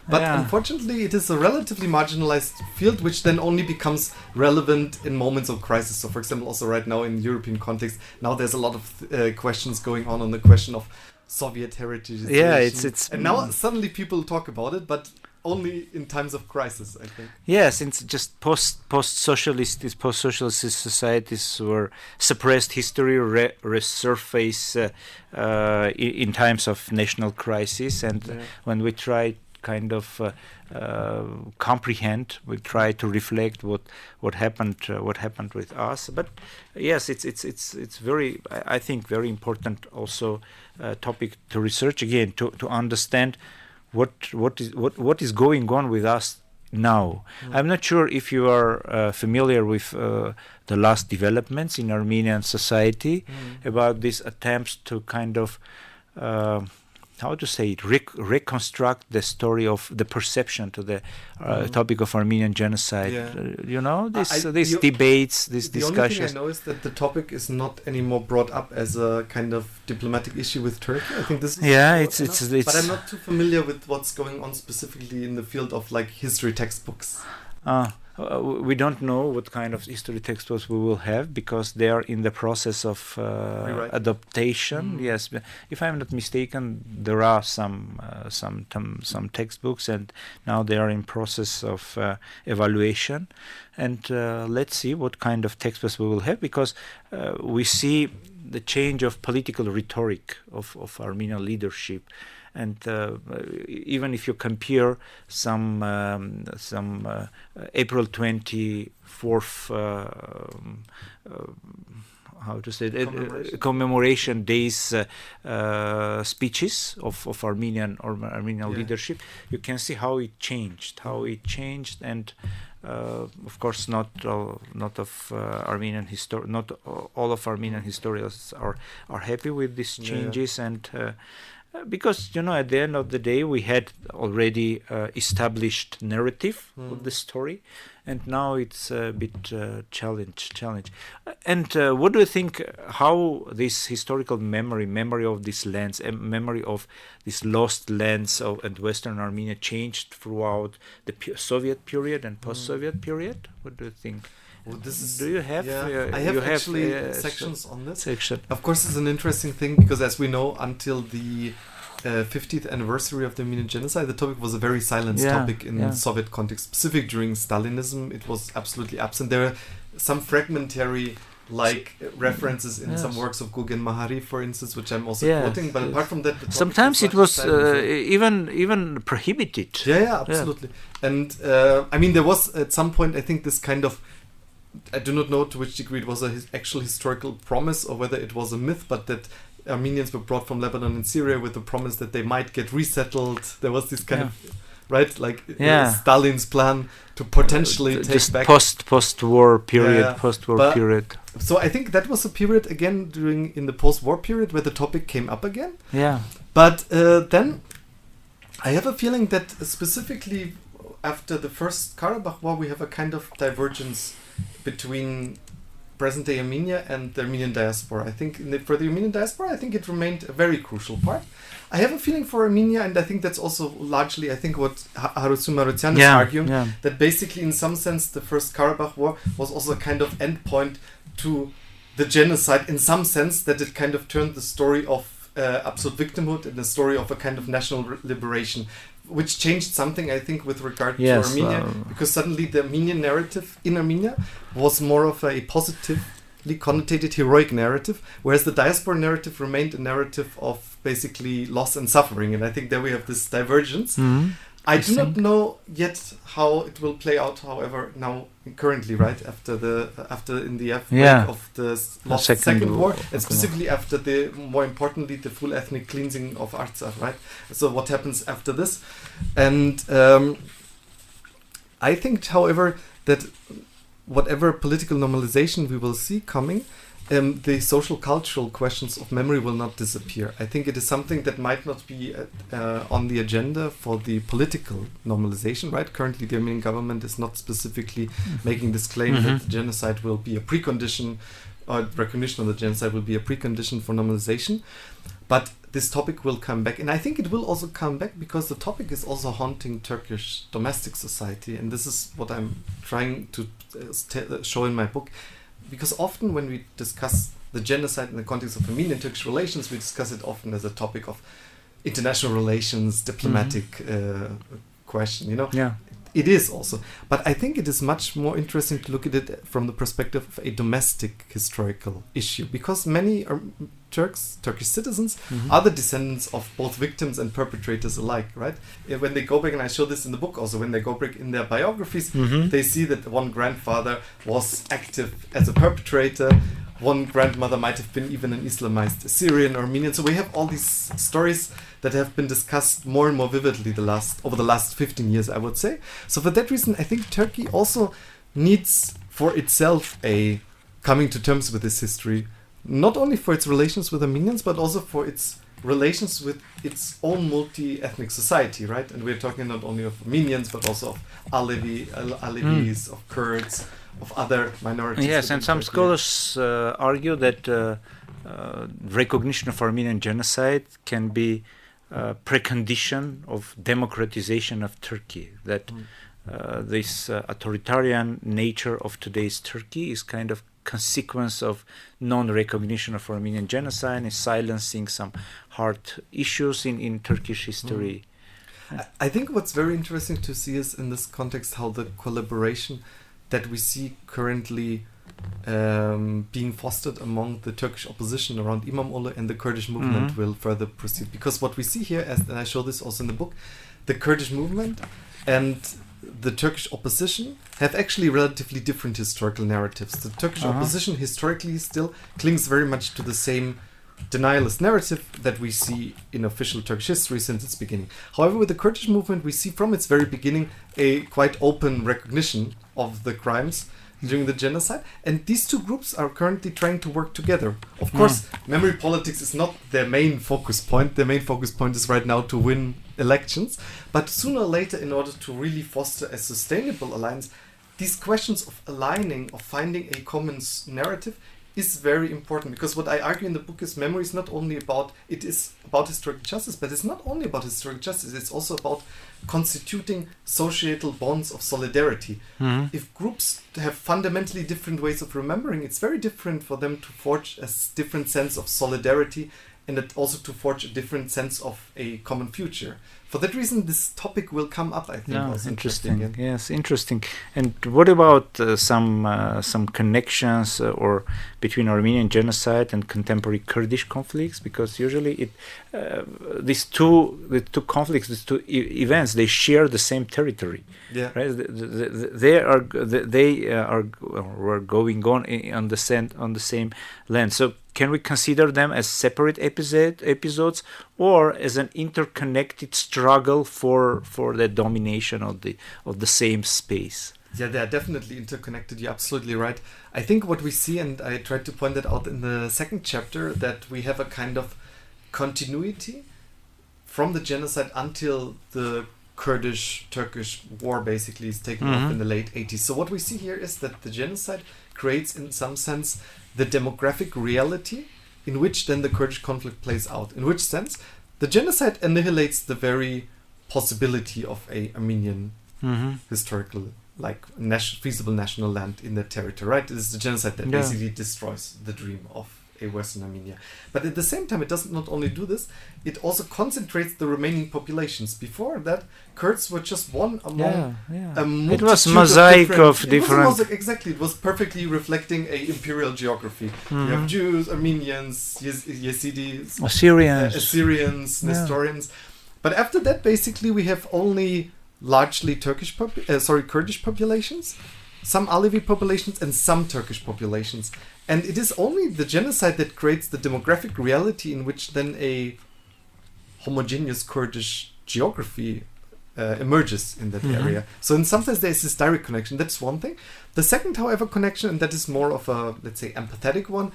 Speaker 1: But unfortunately, it is a relatively marginalized field, which then only becomes relevant in moments of crisis. So, for example, also right now in European context, now there's a lot of questions going on the question of Soviet heritage.
Speaker 2: Yeah, it's
Speaker 1: and now suddenly people talk about it, but only in times of crisis, I think.
Speaker 2: Yes, it's just post-socialist societies where suppressed history resurface in times of national crisis, and when we try kind of comprehend, we try to reflect what happened with us. But yes, it's very, I think, very important also topic to research again, to understand what is going on with us now. I'm not sure if you are familiar with the last developments in Armenian society about these attempts to kind of how to say it, reconstruct the story of the perception to the topic of Armenian genocide. You know, these debates, these discussions.
Speaker 1: The only thing I know is that the topic is not anymore brought up as a kind of diplomatic issue with Turkey. I think this is
Speaker 2: it's
Speaker 1: but I'm not too familiar with what's going on specifically in the field of like history textbooks.
Speaker 2: We don't know what kind of history textbooks we will have because they are in the process of adaptation. Yes, if I'm not mistaken, there are some textbooks, and now they are in process of evaluation. And let's see what kind of textbooks we will have, because we see the change of political rhetoric of Armenian leadership. And even if you compare some April 24th, how to say it, commemoration days speeches of Armenian leadership, you can see how it changed, and of course not all of Armenian not all of Armenian historians are happy with these changes, and because, you know, at the end of the day, we had already established narrative of the story, and now it's a bit challenge. And what do you think, how this historical memory of this lands, memory of this lost lands and Western Armenia changed throughout the Soviet period and post-Soviet period? What do you think?
Speaker 1: Well,
Speaker 2: do you have?
Speaker 1: I have actually sections on this. Of course, it's an interesting thing because, as we know, until the 50th anniversary of the Armenian genocide, the topic was a very silent topic in Soviet context. Specific during Stalinism, it was absolutely absent. There are some fragmentary references in some works of Guggen Mahari, for instance, which I'm also quoting. But apart from that,
Speaker 2: sometimes it was even prohibited.
Speaker 1: Yeah, absolutely. And I mean, there was at some point, I think, this kind of, I do not know to which degree it was an actual historical promise or whether it was a myth, but that Armenians were brought from Lebanon and Syria with the promise that they might get resettled. There was this kind of, Stalin's plan to potentially take back
Speaker 2: post-war period.
Speaker 1: So I think that was a period again in the post-war period where the topic came up again.
Speaker 2: Yeah.
Speaker 1: But then I have a feeling that specifically after the first Karabakh war, we have a kind of divergence between present-day Armenia and the Armenian diaspora. I think for the Armenian diaspora, I think it remained a very crucial part. I have a feeling for Armenia, and I think that's also largely, I think, what Harusu Marutian is arguing, that basically, in some sense, the first Karabakh war was also a kind of endpoint to the genocide, in some sense, that it kind of turned the story of absolute victimhood and the story of a kind of national liberation, which changed something, I think, with regard to Armenia, because suddenly the Armenian narrative in Armenia was more of a positively connotated heroic narrative, whereas the diaspora narrative remained a narrative of basically loss and suffering. And I think there we have this divergence. I do not know yet how it will play out, however, now currently, right, after in the aftermath of the second war, and specifically after more importantly, the full ethnic cleansing of Artsakh, right? So what happens after this? And I think, however, that whatever political normalization we will see coming, the social cultural questions of memory will not disappear. I think it is something that might not be on the agenda for the political normalization, right? Currently, the Armenian government is not specifically making this claim that the genocide will be a precondition, or recognition of the genocide will be a precondition for normalization. But this topic will come back, and I think it will also come back because the topic is also haunting Turkish domestic society, and this is what I'm trying to show in my book. Because often when we discuss the genocide in the context of Armenian-Turkish relations, we discuss it often as a topic of international relations, diplomatic question, you know.
Speaker 2: Yeah.
Speaker 1: It is also. But I think it is much more interesting to look at it from the perspective of a domestic historical issue, because many Turkish citizens are the descendants of both victims and perpetrators alike, right? When they go back, and I show this in the book also, when they go back in their biographies, they see that one grandfather was active as a perpetrator, one grandmother might have been even an Islamized Assyrian or Armenian. So we have all these stories that have been discussed more and more vividly over the last 15 years, I would say. So for that reason, I think Turkey also needs for itself a coming to terms with this history, not only for its relations with Armenians, but also for its relations with its own multi-ethnic society, right? And we're talking not only of Armenians, but also of Alevis, of Kurds, of other minorities.
Speaker 2: Yes, and some scholars argue that recognition of Armenian genocide can be precondition of democratization of Turkey, that this authoritarian nature of today's Turkey is kind of consequence of non-recognition of Armenian genocide and silencing some hard issues in Turkish history.
Speaker 1: I think what's very interesting to see is in this context how the collaboration that we see currently being fostered among the Turkish opposition around İmamoğlu and the Kurdish movement will further proceed. Because what we see here, and I show this also in the book, the Kurdish movement and the Turkish opposition have actually relatively different historical narratives. The Turkish opposition historically still clings very much to the same denialist narrative that we see in official Turkish history since its beginning. However, with the Kurdish movement, we see from its very beginning a quite open recognition of the crimes during the genocide, and these two groups are currently trying to work together. Of course, memory politics is not their main focus point. Their main focus point is right now to win elections, but sooner or later, in order to really foster a sustainable alliance, these questions of aligning, of finding a common narrative is very important, because what I argue in the book is memory is not only about, it is about historic justice, but it's not only about historic justice, it's also about constituting societal bonds of solidarity. If groups have fundamentally different ways of remembering, it's very different for them to forge a different sense of solidarity and also to forge a different sense of a common future. For that reason, this topic will come up, I think.
Speaker 2: Yeah, interesting. Yes, interesting. And what about some connections or between Armenian genocide and contemporary Kurdish conflicts? Because usually these two conflicts, these two events, they share the same territory.
Speaker 1: Yeah.
Speaker 2: Right. They were going on the same land. So can we consider them as separate episodes or as an interconnected struggle for the domination of the same space?
Speaker 1: Yeah, they are definitely interconnected. You're absolutely right. I think what we see, and I tried to point that out in the second chapter, that we have a kind of continuity from the genocide until the Kurdish-Turkish war basically is taken off in the late 80s. So what we see here is that the genocide creates, in some sense, the demographic reality in which then the Kurdish conflict plays out. In which sense? The genocide annihilates the very possibility of a Armenian historical, feasible national land in that territory, right? It is the genocide that basically destroys the dream of a Western Armenia. But at the same time, it doesn't not only do this, it also concentrates the remaining populations. Before that, Kurds were just one among a multitude.
Speaker 2: It was mosaic of different...
Speaker 1: Exactly, it was perfectly reflecting a imperial geography. You have Jews, Armenians, Yazidis, Assyrians, Nestorians. But after that, basically, we have only largely Kurdish populations, some Alevi populations, and some Turkish populations. And it is only the genocide that creates the demographic reality in which then a homogeneous Kurdish geography emerges in that area. So in some sense there is this direct connection. That's one thing. The second, however, connection, and that is more of a, let's say, empathetic one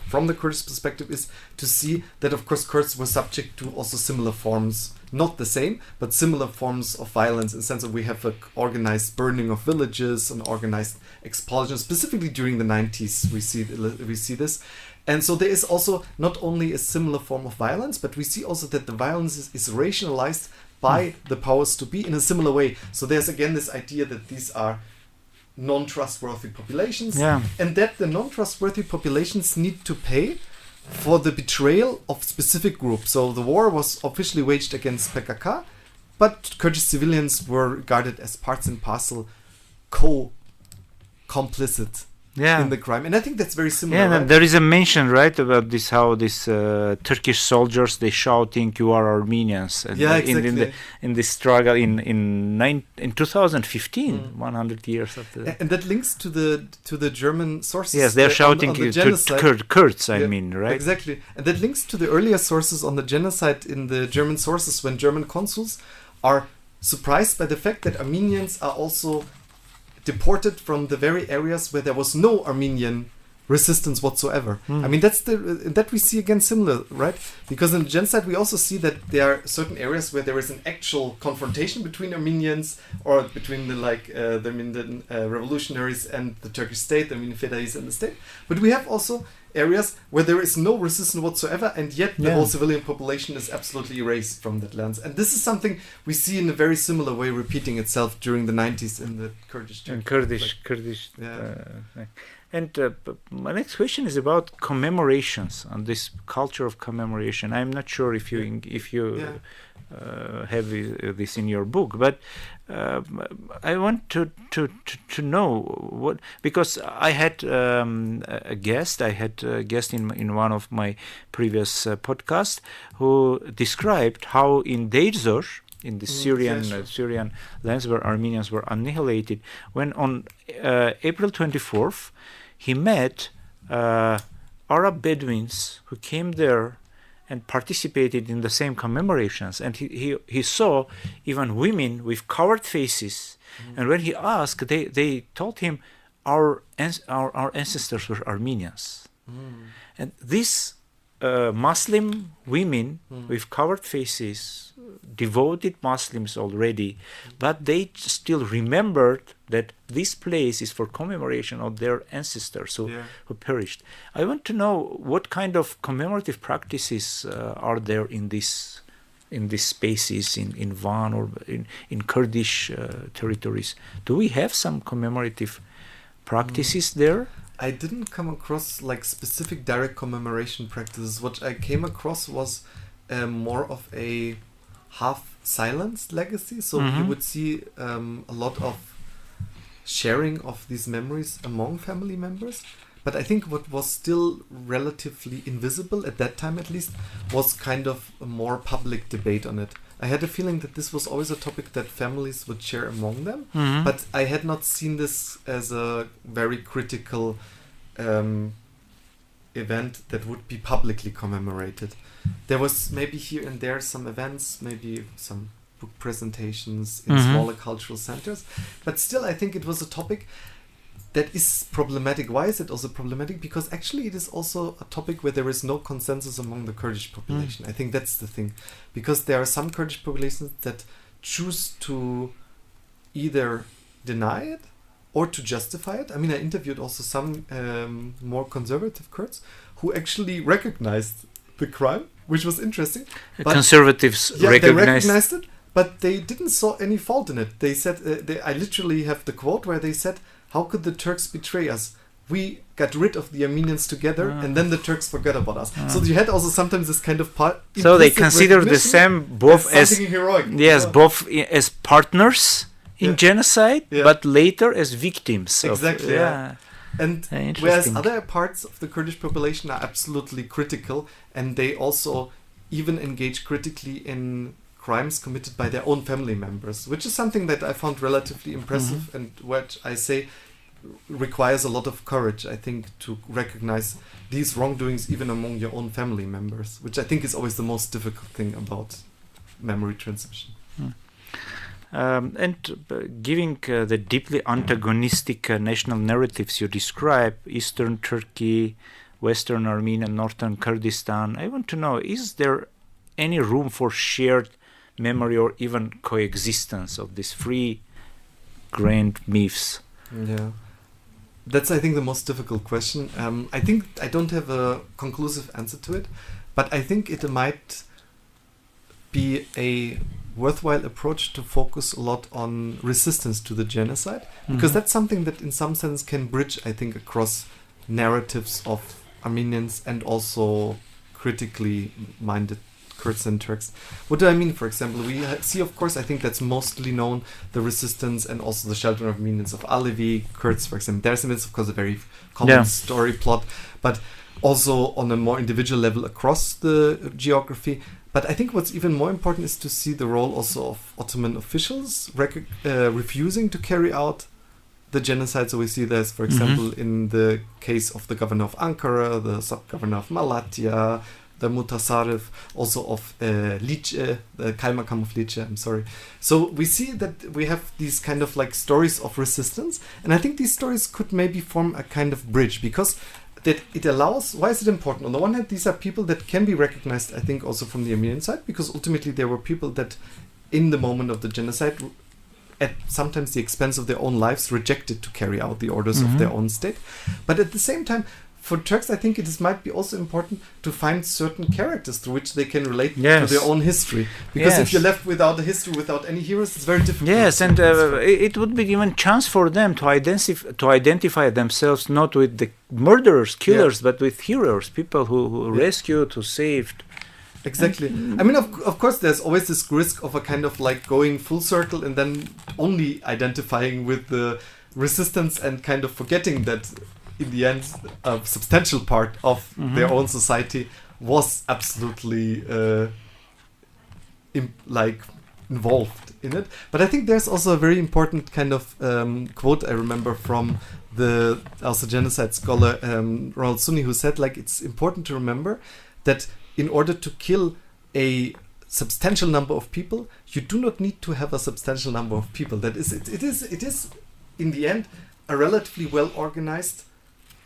Speaker 1: from the Kurdish perspective, is to see that, of course, Kurds were subject to also similar forms, not the same, but similar forms of violence, in the sense that we have an organized burning of villages, an organized expulsion. Specifically during the 90s, we see this. And so there is also not only a similar form of violence, but we see also that the violence is rationalized by the powers to be in a similar way. So there's again this idea that these are non-trustworthy populations, and that the non-trustworthy populations need to pay for the betrayal of specific groups. So the war was officially waged against PKK, but Kurdish civilians were regarded as parts and parcel complicit in the crime. And I think that's very similar.
Speaker 2: Yeah,
Speaker 1: right?
Speaker 2: There is a mention, right, about this, how these Turkish soldiers, they shouting, "You are Armenians." And
Speaker 1: exactly.
Speaker 2: In this struggle in 2015, 100 years after that.
Speaker 1: And that links to the German sources.
Speaker 2: Yes, they're shouting
Speaker 1: on the
Speaker 2: to Kurds, I mean, right?
Speaker 1: Exactly. And that links to the earlier sources on the genocide in the German sources, when German consuls are surprised by the fact that Armenians are also deported from the very areas where there was no Armenian resistance whatsoever. I mean, that we see again similar, right? Because in the genocide we also see that there are certain areas where there is an actual confrontation between Armenians or between the Armenian revolutionaries and the Turkish state, the Armenian Fedayis and the state. But we have also areas where there is no resistance whatsoever, and yet the whole civilian population is absolutely erased from that lands. And this is something we see in a very similar way repeating itself during the 90s in the Kurdish.
Speaker 2: Kurdish. And my next question is about commemorations and this culture of commemoration. I'm not sure if you have this in your book, but I want to know what, because I had a guest in one of my previous podcasts who described how in Deir Zor, in the Syrian lands where Armenians were annihilated, when on April 24th he met Arab Bedouins who came there and participated in the same commemorations, and he saw even women with covered faces, and when he asked, they told him our ancestors were Armenians, and these Muslim women with covered faces, devoted Muslims already, but they still remembered that this place is for commemoration of their ancestors who perished. I want to know what kind of commemorative practices are there in these spaces in Van or in Kurdish territories. Do we have some commemorative practices there?
Speaker 1: I didn't come across like specific direct commemoration practices. What I came across was more of a half-silenced legacy. So you would see a lot of sharing of these memories among family members. But I think what was still relatively invisible at that time, at least, was kind of a more public debate on it. I had a feeling that this was always a topic that families would share among them, but I had not seen this as a very critical event that would be publicly commemorated. There was maybe here and there some events, maybe some book presentations in smaller cultural centers, but still I think it was a topic that is problematic. Why is it also problematic? Because actually it is also a topic where there is no consensus among the Kurdish population. I think that's the thing. Because there are some Kurdish populations that choose to either deny it or to justify it. I mean, I interviewed also some more conservative Kurds who actually recognized the crime, which was interesting. But
Speaker 2: conservatives
Speaker 1: they recognized it, but they didn't saw any fault in it. They said, I literally have the quote where they said, "How could the Turks betray us? We got rid of the Armenians together, and then the Turks forgot about us." So you had also sometimes this kind of part.
Speaker 2: So they consider the same both as
Speaker 1: heroic.
Speaker 2: Yes, both as partners in genocide, but later as victims.
Speaker 1: Exactly. And whereas other parts of the Kurdish population are absolutely critical, and they also even engage critically in crimes committed by their own family members, which is something that I found relatively impressive and what I say requires a lot of courage, I think, to recognize these wrongdoings even among your own family members, which I think is always the most difficult thing about memory transmission.
Speaker 2: And giving the deeply antagonistic national narratives you describe, Eastern Turkey, Western Armenia, Northern Kurdistan, I want to know, is there any room for shared memory or even coexistence of these three grand myths?
Speaker 1: Yeah. That's, I think, the most difficult question. I think I don't have a conclusive answer to it, but I think it might be a worthwhile approach to focus a lot on resistance to the genocide, because that's something that in some sense can bridge, I think, across narratives of Armenians and also critically minded Kurds and Turks. What do I mean? For example, we see, of course, I think that's mostly known, the resistance and also the shelter of Armenians of Alevi, Kurds, for example. There's, of course, a very common story plot, but also on a more individual level across the geography. But I think what's even more important is to see the role also of Ottoman officials refusing to carry out the genocide. So we see this, for example, in the case of the governor of Ankara, the sub-governor of Malatya, the Mutasarrif, also of Lice, the Kaymakam of Lice, I'm sorry. So we see that we have these kind of like stories of resistance, and I think these stories could maybe form a kind of bridge, because that it allows, why is it important? On the one hand, these are people that can be recognized, I think, also from the Armenian side, because ultimately there were people that in the moment of the genocide, at sometimes the expense of their own lives, rejected to carry out the orders of their own state. But at the same time, for Turks, I think it might be also important to find certain characters through which they can relate to their own history. Because if you're left without a history, without any heroes, it's very difficult.
Speaker 2: Yes, and it would be even chance for them to identify themselves not with the murderers, killers, but with heroes, people who rescued, who saved.
Speaker 1: Exactly. I mean, of course, there's always this risk of a kind of like going full circle and then only identifying with the resistance and kind of forgetting that in the end, a substantial part of their own society was absolutely involved in it. But I think there's also a very important kind of quote I remember from the also genocide scholar Ronald Sunni, who said, like, it's important to remember that in order to kill a substantial number of people, you do not need to have a substantial number of people. That is, it is in the end a relatively well organized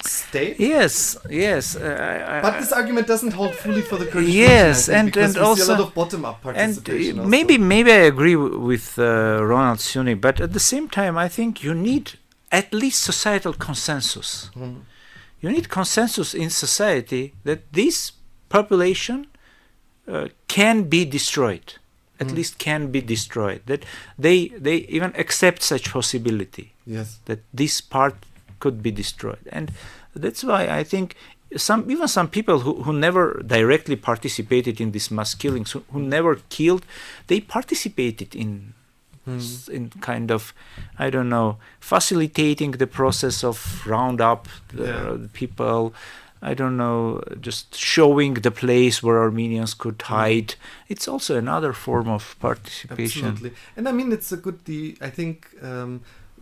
Speaker 1: state. Yes.
Speaker 2: But
Speaker 1: this argument doesn't hold fully for the Kurdish
Speaker 2: region,
Speaker 1: because we
Speaker 2: also
Speaker 1: see a lot of bottom-up participation.
Speaker 2: And maybe I agree with Ronald Sunni, but at the same time, I think you need at least societal consensus. You need consensus in society that this population can be destroyed. At least can be destroyed. That they even accept such possibility.
Speaker 1: Yes.
Speaker 2: That this part could be destroyed, and that's why I think some people who never directly participated in these mass killings, who never killed, they participated in kind of, I don't know, facilitating the process of round up the people. I don't know, just showing the place where Armenians could hide. It's also another form of participation.
Speaker 1: Absolutely, and I mean it's a good. I think.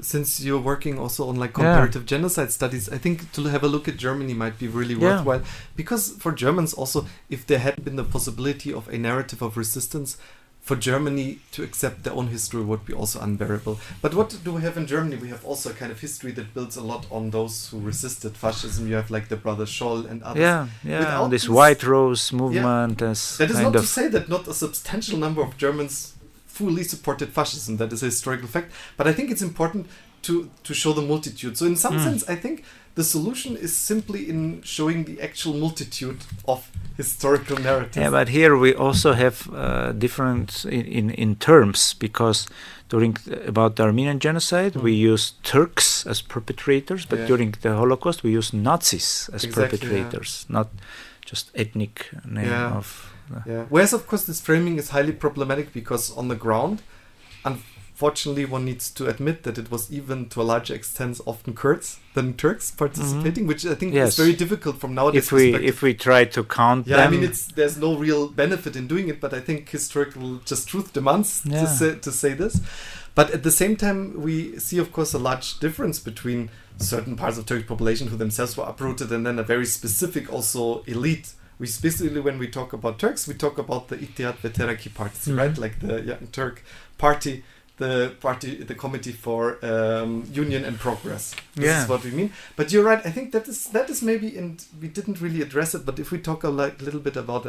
Speaker 1: Since you're working also on like comparative genocide studies, I think to have a look at Germany might be really worthwhile. Because for Germans also, if there had been the possibility of a narrative of resistance, for Germany to accept their own history would be also unbearable. But what do we have in Germany? We have also a kind of history that builds a lot on those who resisted fascism. You have like the brothers Scholl and others.
Speaker 2: Without this White Rose movement.
Speaker 1: That is not to say that not a substantial number of Germans fully supported fascism. That is a historical fact. But I think it's important to show the multitude. So in some sense, I think the solution is simply in showing the actual multitude of historical narratives.
Speaker 2: Yeah, but here we also have difference in terms, because about the Armenian genocide, we use Turks as perpetrators, but during the Holocaust, we use Nazis as perpetrators, not just ethnic name of...
Speaker 1: Whereas, of course, this framing is highly problematic because on the ground, unfortunately, one needs to admit that it was even to a larger extent often Kurds than Turks participating, which I think is very difficult from nowadays perspective.
Speaker 2: If we try to count them.
Speaker 1: I mean, there's no real benefit in doing it, but I think historical truth demands to say this. But at the same time, we see, of course, a large difference between certain parts of Turkish population who themselves were uprooted and then a very specific also elite. We specifically, when we talk about Turks, we talk about the Ittihad ve Teraki parties, right? Like the Young Turk party, the Committee for Union and Progress. This is what we mean. But you're right. I think that is maybe, and we didn't really address it. But if we talk a little bit about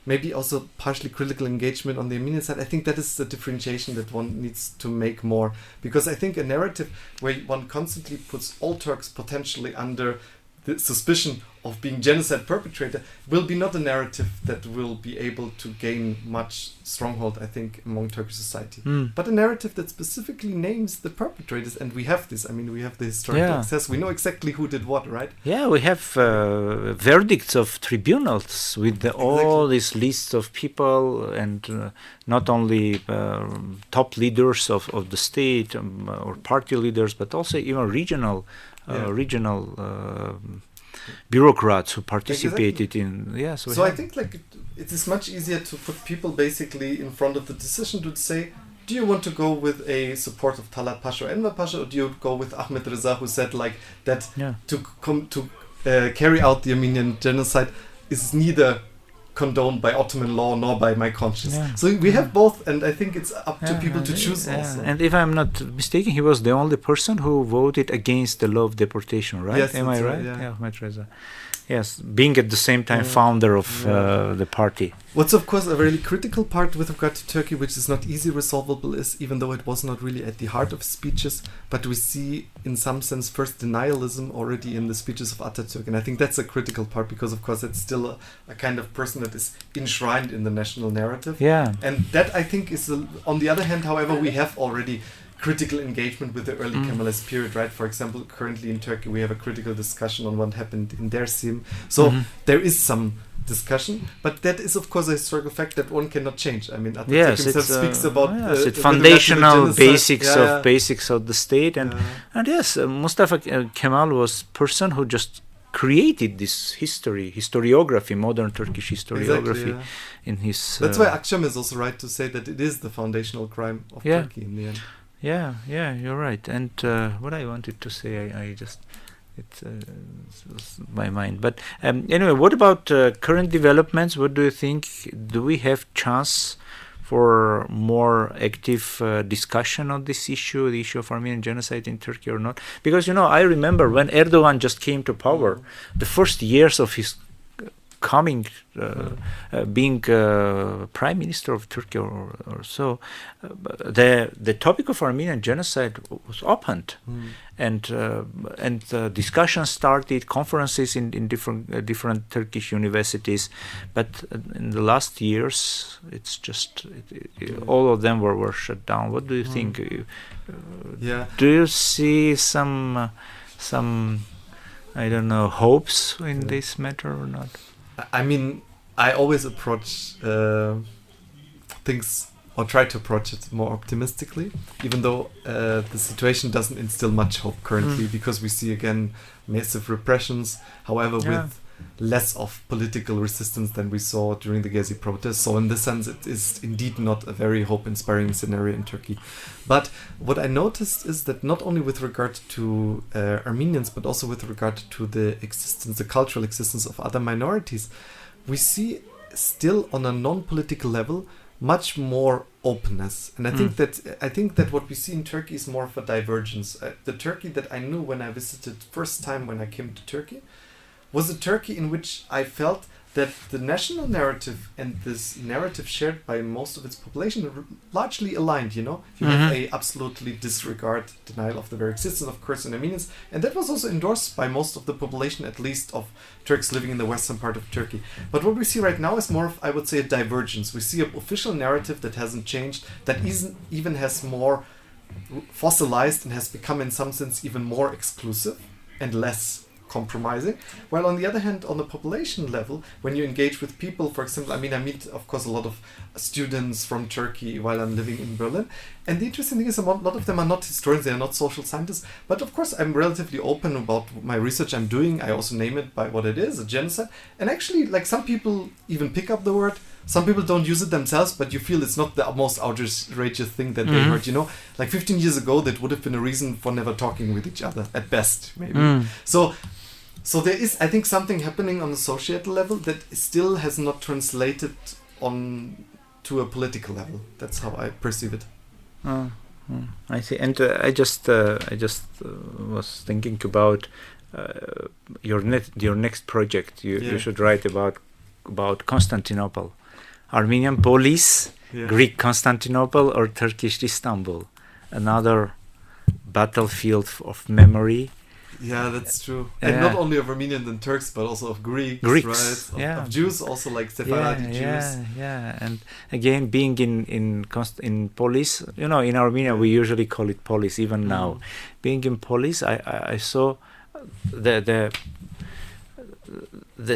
Speaker 1: maybe also partially critical engagement on the Armenian side. I think that is the differentiation that one needs to make more, because I think a narrative where one constantly puts all Turks potentially under the suspicion of being genocide perpetrator will be not a narrative that will be able to gain much stronghold, I think, among Turkish society. But a narrative that specifically names the perpetrators, and we have this. I mean, we have the historical access. We know exactly who did what, right?
Speaker 2: Yeah, we have verdicts of tribunals with all these lists of people, and not only top leaders of the state or party leaders, but also even regional bureaucrats who participated in. So
Speaker 1: I think it is much easier to put people basically in front of the decision to say, do you want to go with a support of Talat Pasha or Enver Pasha, or do you go with Ahmed Reza, who said that to carry out the Armenian genocide is neither condoned by Ottoman law nor by my conscience. So we have both, and I think it's up to people to choose also.
Speaker 2: And if I'm not mistaken, he was the only person who voted against the law of deportation, right?
Speaker 1: Yes,
Speaker 2: am I right?
Speaker 1: Yeah,
Speaker 2: Ahmed Reza. Yes, being at the same time founder of the party.
Speaker 1: What's of course a really critical part with regard to Turkey, which is not easy resolvable, is even though it was not really at the heart of speeches, but we see in some sense first denialism already in the speeches of Atatürk, and I think that's a critical part, because of course it's still a kind of person that is enshrined in the national narrative. And that I think is on the other hand, however, we have already critical engagement with the early Kemalist period, right? For example, currently in Turkey we have a critical discussion on what happened in Dersim. So there is some discussion, but that is of course a historical fact that one cannot change. I mean, Atatürk himself speaks about
Speaker 2: foundational basics of the state, and yes, Mustafa Kemal was person who just created this historiography, modern Turkish historiography in his...
Speaker 1: That's why Akşam is also right to say that it is the foundational crime of Turkey in the end.
Speaker 2: Yeah, you're right. And what I wanted to say, it was my mind. But anyway, what about current developments? What do you think? Do we have chance for more active discussion on this issue, the issue of Armenian genocide in Turkey or not? Because, I remember when Erdogan just came to power, the first years of his coming, being prime minister of Turkey or so, the topic of Armenian genocide was opened, and discussions started, conferences in different Turkish universities, but in the last years it's just all of them were shut down. What do you think? Do you see some I don't know, hopes in this matter or not?
Speaker 1: I mean, I always approach things, or try to approach it more optimistically, even though the situation doesn't instill much hope currently, because we see again massive repressions, however with less of political resistance than we saw during the Gezi protests. So in this sense it is indeed not a very hope-inspiring scenario in Turkey. But what I noticed is that not only with regard to Armenians, but also with regard to the cultural existence of other minorities, we see still on a non-political level much more openness. And I think that what we see in Turkey is more of a divergence. The Turkey that I knew when I visited first time when I came to Turkey was a Turkey in which I felt that the national narrative and this narrative shared by most of its population are largely aligned, You have a absolutely denial of the very existence of Kurds and Armenians, and that was also endorsed by most of the population, at least of Turks living in the western part of Turkey. But what we see right now is more of, I would say, a divergence. We see an official narrative that hasn't changed, that even has more fossilized and has become in some sense even more exclusive and less compromising, while on the other hand, on the population level, when you engage with people, for example, I meet of course a lot of students from Turkey while I'm living in Berlin, and the interesting thing is a lot of them are not historians, they are not social scientists, but of course I'm relatively open about my research I'm doing. I also name it by what it is, a genocide, and actually some people even pick up the word. Some people don't use it themselves, but you feel it's not the most outrageous thing that they heard, 15 years ago that would have been a reason for never talking with each other, at best, maybe. So there is, I think, something happening on the societal level that still has not translated on to a political level. That's how I perceive it.
Speaker 2: I see. And I just was thinking about your next project. You should write about Constantinople. Armenian Polis,
Speaker 1: Yeah.
Speaker 2: Greek Constantinople, or Turkish Istanbul. Another battlefield of memory.
Speaker 1: Yeah, that's true. And
Speaker 2: Yeah.
Speaker 1: not only of Armenians and Turks, but also of Greeks,
Speaker 2: Greeks,
Speaker 1: right?
Speaker 2: yeah.
Speaker 1: Of Jews, also like Sephardi Jews.
Speaker 2: Yeah. And again, being in Polis, in Armenia we usually call it Polis even now. Being in Polis, I saw the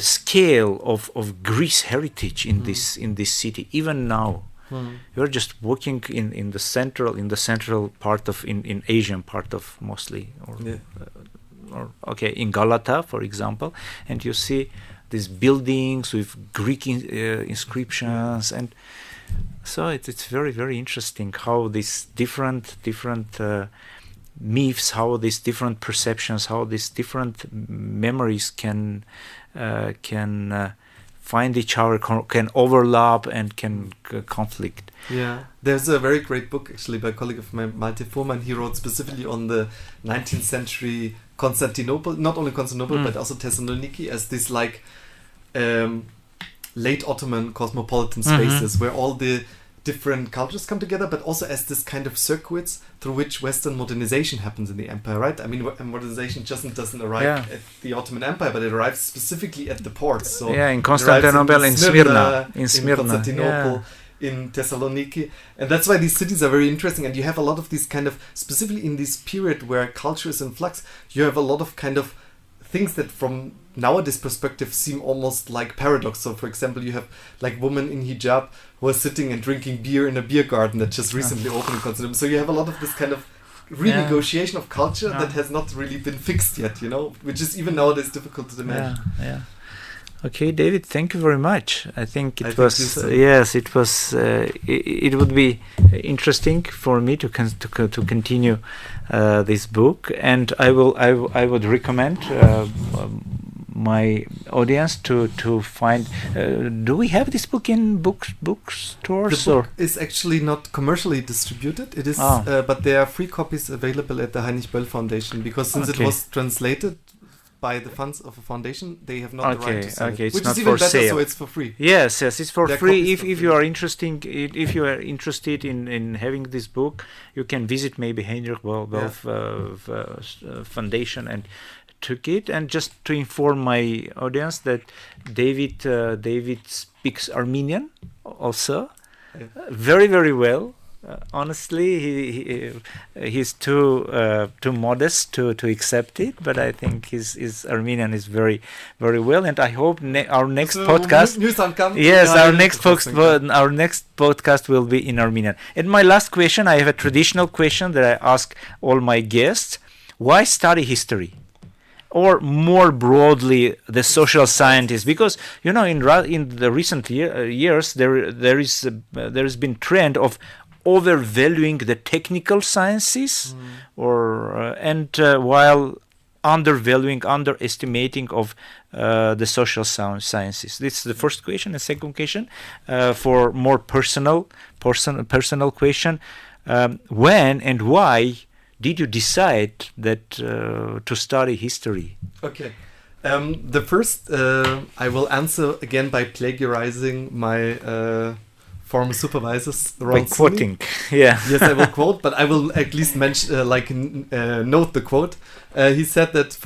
Speaker 2: scale of Greece heritage in this city in now. You're just walking in the central part of in Asian part of mostly in Galata, for example, and you see these buildings with Greek inscriptions, and so it's very, very interesting how these different myths, how these different perceptions, how these different memories can find each other, can overlap, and can conflict.
Speaker 1: Yeah, there's a very great book actually by a colleague of mine, Malte Fuhrmann. He wrote specifically on the 19th century Constantinople, not only Constantinople but also Thessaloniki, as this like late Ottoman cosmopolitan spaces where all the different cultures come together, but also as this kind of circuits through which Western modernization happens in the empire, right? I mean, modernization doesn't arrive at the Ottoman Empire, but it arrives specifically at the ports. So
Speaker 2: in Constantinople, in Smyrna,
Speaker 1: in Constantinople, in Thessaloniki, and that's why these cities are very interesting. And you have a lot of these kind of, specifically in this period where culture is in flux, you have a lot of kind of things that from nowadays perspective seem almost like paradox. So for example, you have like women in hijab who are sitting and drinking beer in a beer garden that just recently opened in Constantinople. So you have a lot of this kind of renegotiation of culture that has not really been fixed yet, which is even nowadays difficult to imagine.
Speaker 2: Okay, David, thank you very much. I think it was it would be interesting for me to continue this book, and I would recommend my audience to find. Do we have this book in bookstores?
Speaker 1: The book is actually not commercially distributed. It is, but there are free copies available at the Heinrich Böll Foundation, because since it was translated by the funds of a foundation, they have not the right to sell it.
Speaker 2: It's
Speaker 1: which
Speaker 2: not
Speaker 1: is even
Speaker 2: for
Speaker 1: better,
Speaker 2: sale.
Speaker 1: so it's for free.
Speaker 2: Yes, it's for
Speaker 1: There are
Speaker 2: free.
Speaker 1: copies
Speaker 2: If you are interested in having this book, you can visit maybe Heinrich Böll Foundation and took it. And just to inform my audience that David speaks Armenian also very, very well. Honestly, he's too modest to accept it, but I think his Armenian is very, very well, and I hope our next podcast. Our next podcast will be in Armenian. And my last question, I have a traditional question that I ask all my guests: why study history? Or more broadly, the social sciences, because in the recent years there has been trend of overvaluing the technical sciences, while underestimating of the social sciences. This is the first question. The second question, for more personal question, when and why did you decide that to study history?
Speaker 1: Okay. The first, I will answer again by plagiarizing my former supervisors.
Speaker 2: By quoting,
Speaker 1: Yes, I will quote, but I will at least mention, note the quote. He said that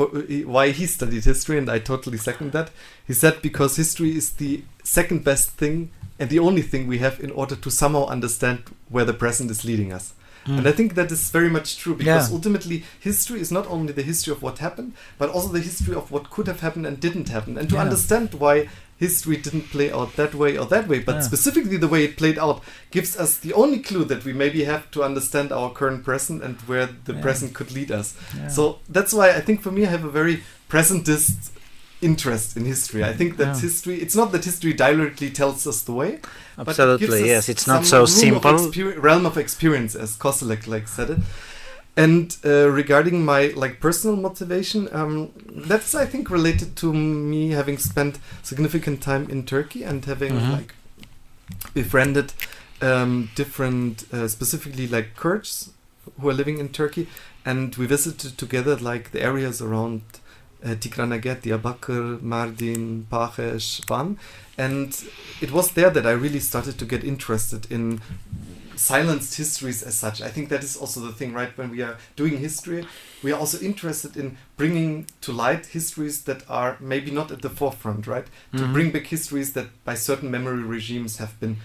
Speaker 1: why he studied history, and I totally second that. He said because history is the second best thing and the only thing we have in order to somehow understand where the present is leading us. And I think that is very much true, because ultimately history is not only the history of what happened, but also the history of what could have happened and didn't happen. And to understand why history didn't play out that way or that way, but specifically the way it played out, gives us the only clue that we maybe have to understand our current present and where the present could lead us. So that's why I think for me I have a very presentist interest in history. I think that history, it's not that history directly tells us the way,
Speaker 2: absolutely,
Speaker 1: but it gives us
Speaker 2: it's not so simple.
Speaker 1: Realm of experience, as Koselleck said it. And regarding my personal motivation, that's I think related to me having spent significant time in Turkey and having befriended different, specifically Kurds who are living in Turkey, and we visited together the areas around Tigranaget, Diyarbakır, Mardin, Pachesh, Van. And it was there that I really started to get interested in silenced histories as such. I think that is also the thing, right? When we are doing history, we are also interested in bringing to light histories that are maybe not at the forefront, right? To bring back histories that by certain memory regimes have been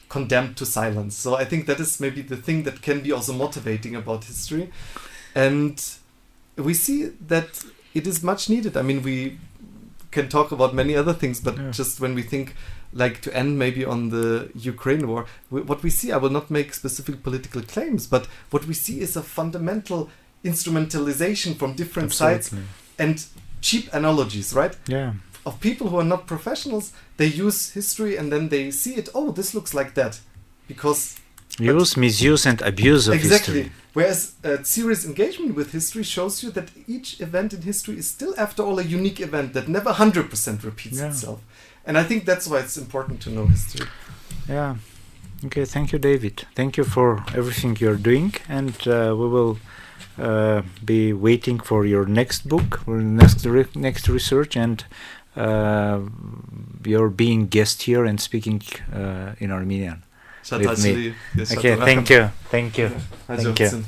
Speaker 1: condemned to silence. So I think that is maybe the thing that can be also motivating about history. And we see that it is much needed. I mean, we can talk about many other things, but just when we think, like, to end maybe on the Ukraine war, what we see, I will not make specific political claims, but what we see is a fundamental instrumentalization from different sides and cheap analogies, right?
Speaker 2: Yeah.
Speaker 1: Of people who are not professionals, they use history and then they see it, oh, this looks like that. Because
Speaker 2: misuse and abuse of
Speaker 1: exactly.
Speaker 2: history.
Speaker 1: Whereas serious engagement with history shows you that each event in history is still, after all, a unique event that never 100% repeats itself. And I think that's why it's important to know history.
Speaker 2: Yeah. Okay, thank you, David. Thank you for everything you're doing. And we will be waiting for your next book, or next research, and your being guest here and speaking in Armenian with me. Okay, thank you. Thank you. Thank you.